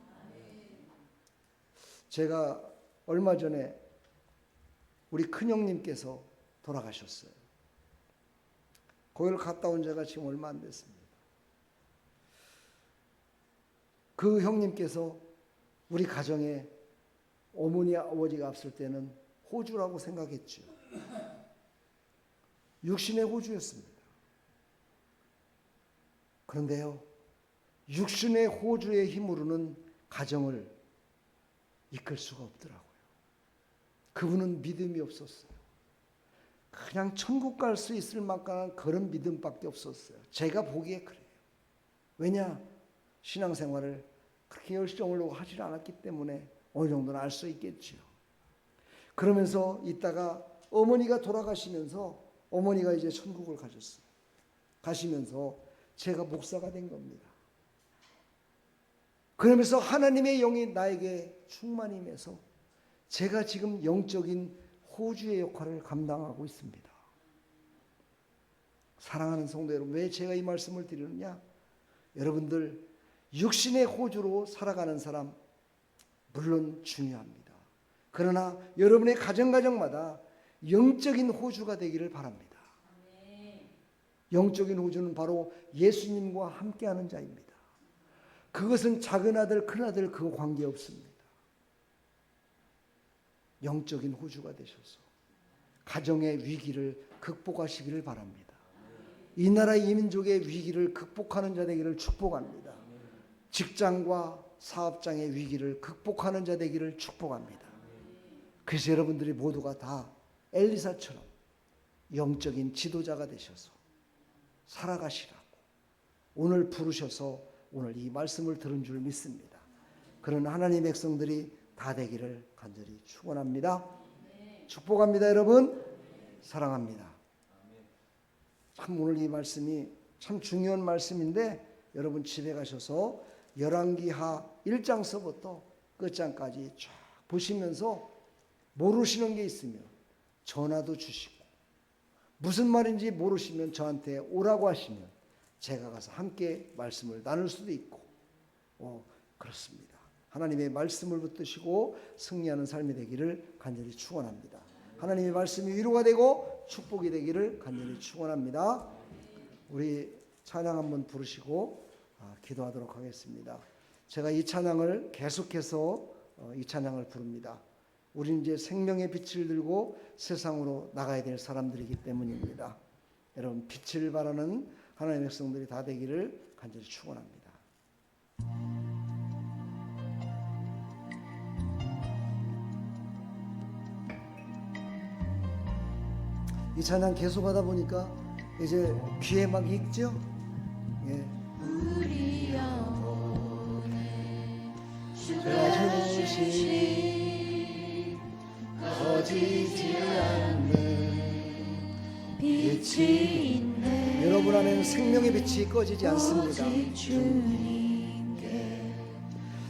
제가 얼마 전에 우리 큰형님께서 돌아가셨어요. 거기를 갔다 온 지가 지금 얼마 안 됐습니다. 그 형님께서 우리 가정에 어머니 아버지가 없을 때는 호주라고 생각했죠. 육신의 호주였습니다. 그런데요, 육신의 호주의 힘으로는 가정을 이끌 수가 없더라고요. 그분은 믿음이 없었어요. 그냥 천국 갈 수 있을 만큼의 그런 믿음밖에 없었어요. 제가 보기에 그래요. 왜냐? 신앙생활을 그렇게 열정으로 하지 않았기 때문에 어느 정도는 알 수 있겠죠. 그러면서 있다가 어머니가 돌아가시면서 어머니가 이제 천국을 가셨어요. 가시면서 제가 목사가 된 겁니다. 그러면서 하나님의 영이 나에게 충만히 임해서 제가 지금 영적인 호주의 역할을 감당하고 있습니다. 사랑하는 성도 여러분, 왜 제가 이 말씀을 드리느냐? 여러분들 육신의 호주로 살아가는 사람 물론 중요합니다. 그러나 여러분의 가정마다 영적인 호주가 되기를 바랍니다. 영적인 호주는 바로 예수님과 함께하는 자입니다. 그것은 작은 아들, 큰 아들 그 관계 없습니다. 영적인 호주가 되셔서 가정의 위기를 극복하시기를 바랍니다. 이 나라 이 민족의 위기를 극복하는 자 되기를 축복합니다. 직장과 사업장의 위기를 극복하는 자 되기를 축복합니다. 그래서 여러분들이 모두가 다 엘리사처럼 영적인 지도자가 되셔서 살아가시라고 오늘 부르셔서 오늘 이 말씀을 들은 줄 믿습니다. 그런 하나님의 백성들이 다 되기를 간절히 축원합니다. 축복합니다. 여러분 사랑합니다. 참 오늘 이 말씀이 참 중요한 말씀인데 여러분 집에 가셔서 열왕기하 1장서부터 끝장까지 쫙 보시면서 모르시는 게 있으면 전화도 주시고 무슨 말인지 모르시면 저한테 오라고 하시면 제가 가서 함께 말씀을 나눌 수도 있고 그렇습니다. 하나님의 말씀을 붙드시고 승리하는 삶이 되기를 간절히 축원합니다. 하나님의 말씀이 위로가 되고 축복이 되기를 간절히 축원합니다. 우리 찬양 한번 부르시고 기도하도록 하겠습니다. 제가 이 찬양을 계속해서 이 찬양을 부릅니다. 우리는 이제 생명의 빛을 들고 세상으로 나가야 될 사람들이기 때문입니다. 여러분 빛을 발하는 하나님의 백성들이 다 되기를 간절히 축원합니다. 이 찬양 계속 하다 보니까 이제 귀에 막 익죠? 예. 우리 영혼에 주가 주신 거지지 않는 빛이 있네. 여러분 안에는 생명의 빛이 꺼지지 않습니다. 오직 주님께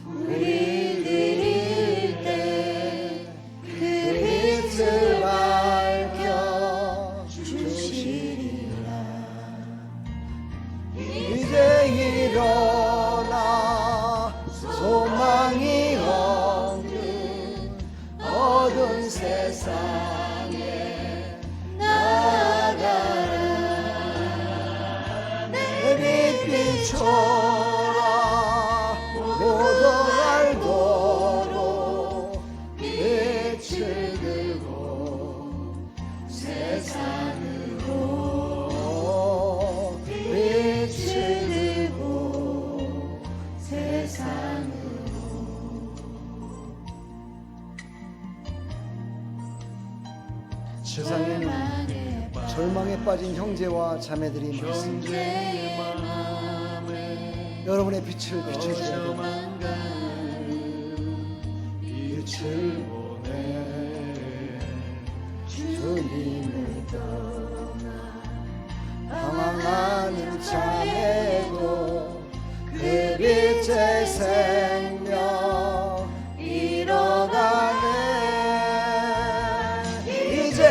우리 드릴 때 그 빛을 밝혀 주시리라. 이제 일어나 소망이 없는 어두운 세상에 나아가라. 내 빛 비춰라. 모두 알도록 빛을 들고 세상으로 빛을 들고 세상으로. 세상에는 절망에 빠진 형제와 자매들이 많습니다. 여러분의 빛을 비춰주셔야 됩니다. 빛을 보내 주님을 떠나 방황하는 자에도 그 빛의 생명 잃어가네. 이제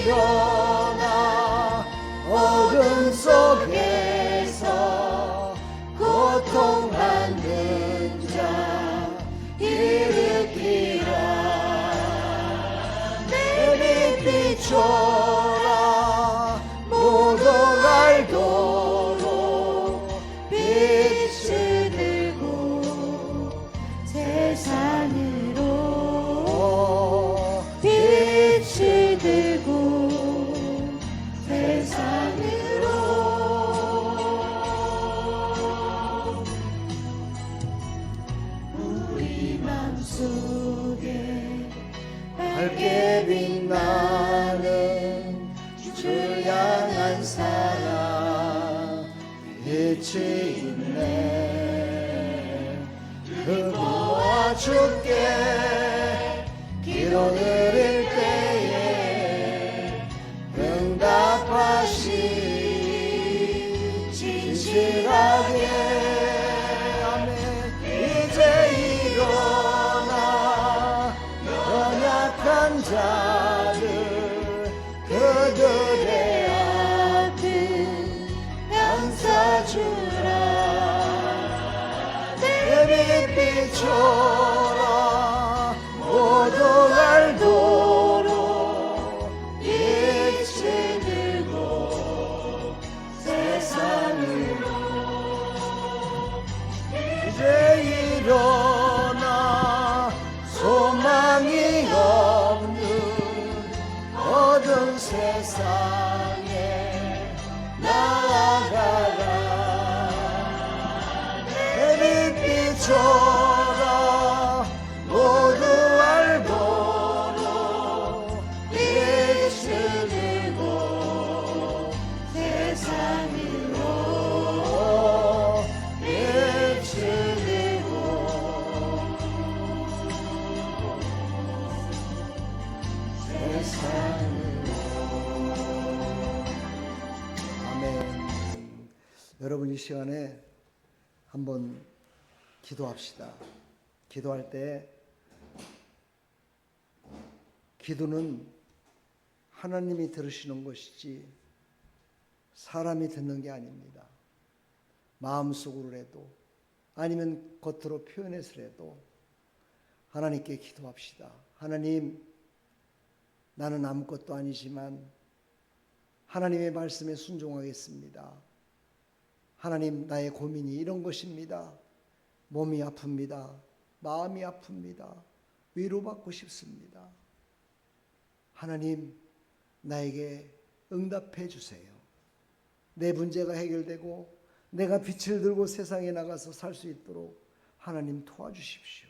일어나 어둠 속에서 고통받는 자 일으키라. 내 빛 비춰라. 모두 알도록 빛을 들고 세상으로 빛을 빛이 있네. 그분과 주께 기도드릴 때에 응답하시 진실하게. 아멘. 이제 일어나 연약한 자들 그들의 앞에 감싸주라. 내 빛 비춰라. 모두 알도록 빛을 들고 세상으로 이제 일어나. 소망이 없는 어두운 세상에 나아가라. 내 빛 비춰라. 모두 알도록 빛을 들고 세상으로 빛을 들고 세상으로. 아멘. 여러분 이 시간에 한번 기도합시다. 기도할 때 기도는 하나님이 들으시는 것이지 사람이 듣는 게 아닙니다. 마음속으로라도 아니면 겉으로 표현해서라도 하나님께 기도합시다. 하나님, 나는 아무것도 아니지만 하나님의 말씀에 순종하겠습니다. 하나님, 나의 고민이 이런 것입니다. 몸이 아픕니다. 마음이 아픕니다. 위로받고 싶습니다. 하나님, 나에게 응답해 주세요. 내 문제가 해결되고 내가 빛을 들고 세상에 나가서 살 수 있도록 하나님 도와주십시오.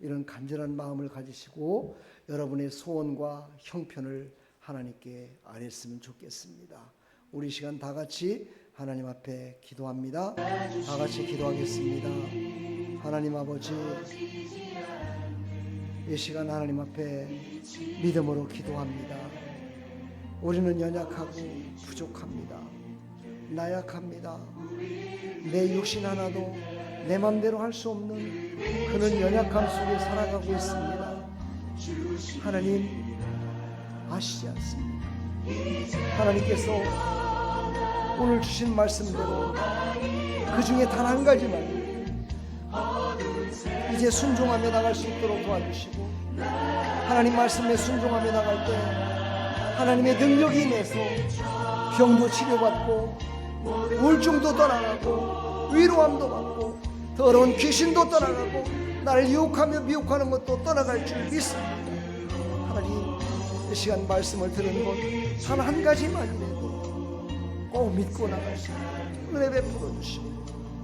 이런 간절한 마음을 가지시고 여러분의 소원과 형편을 하나님께 아뢰었으면 좋겠습니다. 우리 시간 다 같이 하나님 앞에 기도합니다. 다 같이 기도하겠습니다. 하나님 아버지, 이 시간 하나님 앞에 믿음으로 기도합니다. 우리는 연약하고 부족합니다. 나약합니다. 내 육신 하나도 내 맘대로 할 수 없는 그런 연약함 속에 살아가고 있습니다. 하나님 아시지 않습니까? 하나님께서 오늘 주신 말씀대로 그 중에 단 한 가지만 이제 순종하며 나갈 수 있도록 도와주시고, 하나님 말씀에 순종하며 나갈 때 하나님의 능력이 임해서 병도 치료받고 우울증도 떠나가고 위로함도 받고 더러운 귀신도 떠나가고 나를 유혹하며 미혹하는 것도 떠나갈 줄 믿습니다. 하나님, 이 시간 말씀을 들은 것 단 한 가지만이라도 꼭 믿고 나갈 수 있도록 은혜 베풀어 주시고,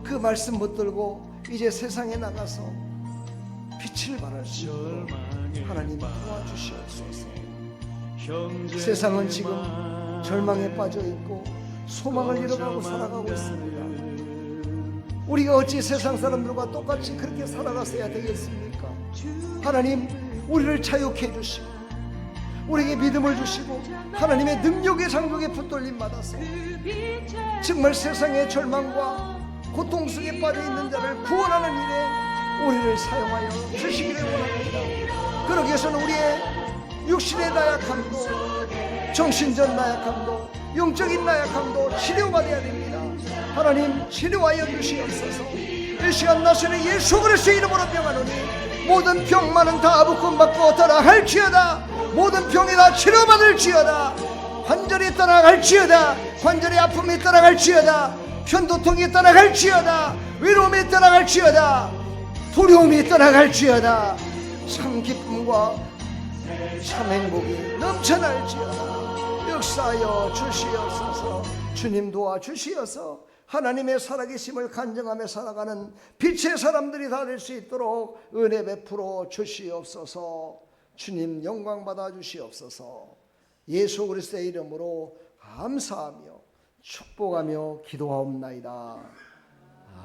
그 말씀 붙들고 이제 세상에 나가서 빛을 발할 수 있도록 하나님 도와주시옵소서. 세상은 지금 절망에 빠져 있고 소망을 잃어가고 살아가고 있습니다. 우리가 어찌 세상 사람들과 똑같이 그렇게 살아가서야 되겠습니까? 하나님, 우리를 자유케 해주시고 우리에게 믿음을 주시고 하나님의 능력의 장벽에 붙들림 받아서 정말 세상의 절망과 고통 속에 빠져 있는 자를 구원하는 일에 우리를 사용하여 주시기를 원합니다. 그러기 위해서는 우리의 육신의 나약함도, 정신적 나약함도, 영적인 나약함도 치료받아야 됩니다. 하나님, 치료하여 주시옵소서. 이 시간 나서는 예수 그리스도의 이름으로 명하노니 모든 병만은 다 아부권받고 떠나갈지어다. 모든 병이 다 치료받을지어다. 관절이 떠나갈지어다. 관절의 아픔이 떠나갈지어다. 편도통이 떠나갈지어다. 위로움이 떠나갈지어다. 두려움이 떠나갈지어다. 참 기쁨과 참 행복이 넘쳐날지어다. 역사하여 주시옵소서. 주님 도와주시어서 하나님의 살아계심을 간증하며 살아가는 빛의 사람들이 다 될 수 있도록 은혜 베풀어 주시옵소서. 주님 영광 받아 주시옵소서. 예수 그리스도의 이름으로 감사하며 축복하며 기도하옵나이다.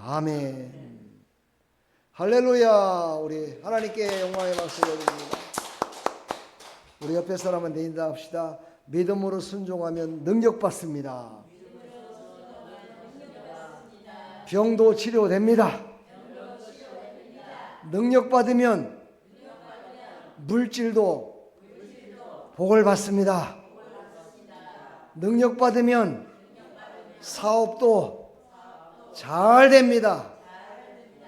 아멘. 할렐루야. 우리 하나님께 영광의 박수 올립니다. 우리 옆에 사람한테 인사합시다. 믿음으로 순종하면 능력 받습니다. 병도 치료됩니다. 능력 받으면 물질도 복을 받습니다. 능력 받으면 사업도 잘 됩니다.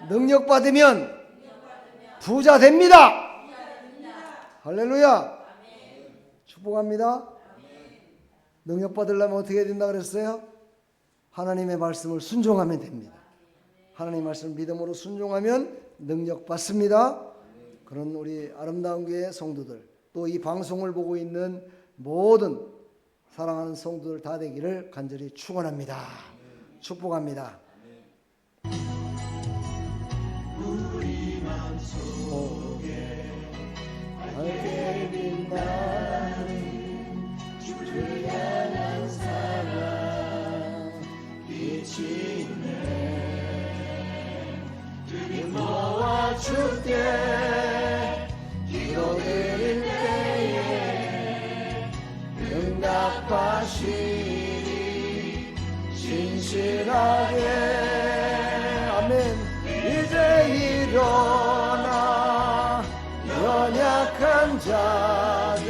능력 받으면 부자 됩니다. 할렐루야. 축복합니다. 능력 받으려면 어떻게 해야 된다 그랬어요? 하나님의 말씀을 순종하면 됩니다. 하나님의 말씀을 믿음으로 순종하면 능력 받습니다. 그런 우리 아름다운 교회 성도들, 또 이 방송을 보고 있는 모든 사랑하는 성도들 다 되기를 간절히 축원합니다. 축복합니다. 우리 마음속에 밝게 빛나는 주를 향한 사랑 빛이 있네. 주님 너와 주께 기도드릴 때에 응답하시리 신실하게. 아멘. 이제 일어나 연약한 자들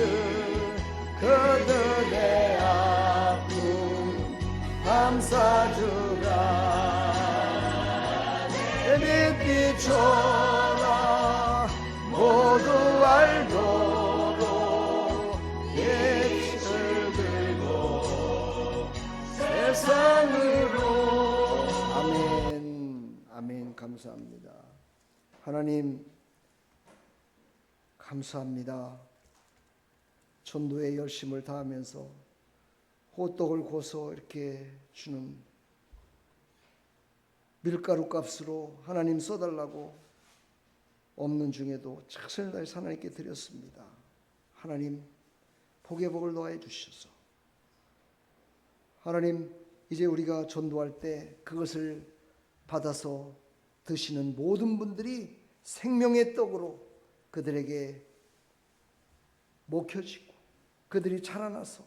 그들의 아픔 감싸주라. 내 빛 비춰라. 모두 알도록 빛을 들고 세상으로. 아멘. 아멘. 감사합니다. 하나님 감사합니다. 전도에 열심을 다하면서 호떡을 고서 이렇게 주는 밀가루 값으로 하나님 써달라고 없는 중에도 최선을 다해서 하나님께 드렸습니다. 하나님 복의 복을 더하여 주셔서 하나님 이제 우리가 전도할 때 그것을 받아서 드시는 모든 분들이 생명의 떡으로 그들에게 먹혀지고 그들이 자라나서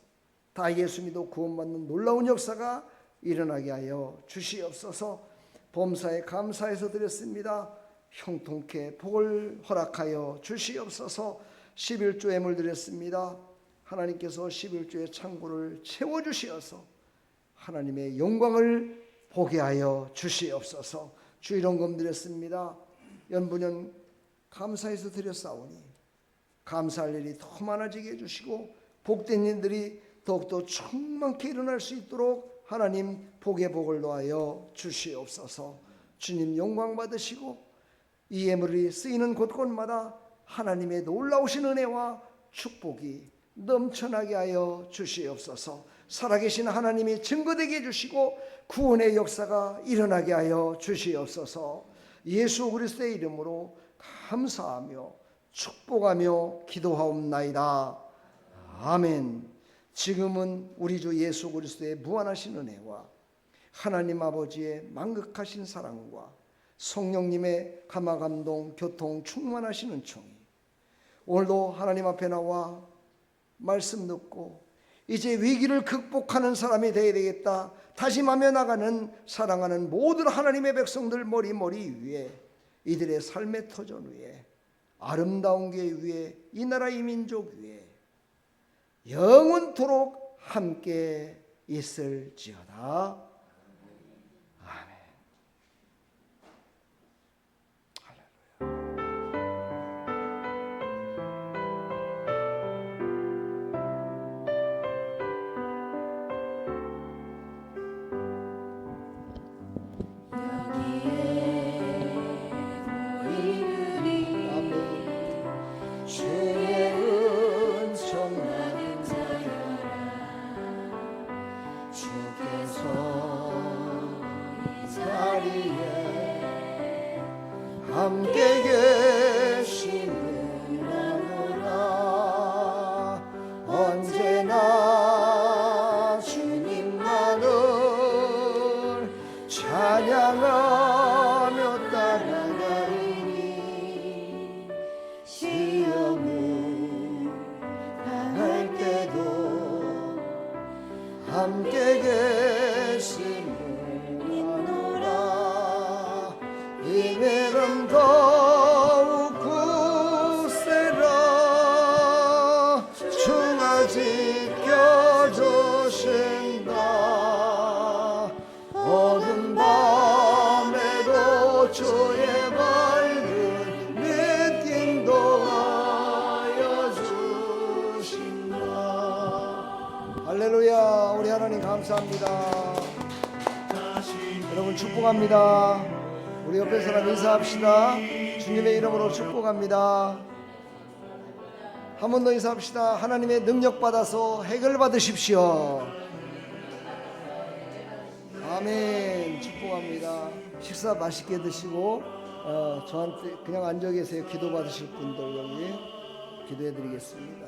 다 예수 믿어 구원받는 놀라운 역사가 일어나게 하여 주시옵소서. 범사에 감사해서 드렸습니다. 형통케 복을 허락하여 주시옵소서. 11조 예물 드렸습니다. 하나님께서 11조의 창고를 채워주시어서 하나님의 영광을 보게 하여 주시옵소서. 주일원금 드렸습니다. 연분연 감사해서 드렸사오니 감사할 일이 더 많아지게 해주시고 복된 일들이 더욱더 충만케 일어날 수 있도록 하나님 복의 복을 더하여 주시옵소서. 주님 영광 받으시고 이 예물이 쓰이는 곳곳마다 하나님의 놀라우신 은혜와 축복이 넘쳐나게 하여 주시옵소서. 살아계신 하나님이 증거되게 해주시고 구원의 역사가 일어나게 하여 주시옵소서. 예수 그리스도의 이름으로 감사하며 축복하며 기도하옵나이다. 아멘. 지금은 우리 주 예수 그리스도의 무한하신 은혜와 하나님 아버지의 만극하신 사랑과 성령님의 감화감동 교통 충만하신 은총이 오늘도 하나님 앞에 나와 말씀 듣고 이제 위기를 극복하는 사람이 되어야 되겠다 다짐하며 나가는 사랑하는 모든 하나님의 백성들 머리 위에 이들의 삶의 터전 위에 아름다운 게 위에 이 나라 이 민족 위에 영원토록 함께 있을지어다. 아멘. 함께 계시느라 언제나 주님만을 함께 계시노라. 이메름 더욱 굳세라. 주가 지켜주신다. 어두운 밤에도 주의 밝은 빛 인도하여 주신다. 할렐루야. 우리 하나님 감사합니다. 여러분 축복합니다. 우리 옆에 사람 인사합시다. 주님의 이름으로 축복합니다. 한 번 더 인사합시다. 하나님의 능력 받아서 해결 받으십시오. 아멘. 축복합니다. 식사 맛있게 드시고 저한테 그냥 앉아 계세요. 기도 받으실 분들 여기 기도해 드리겠습니다.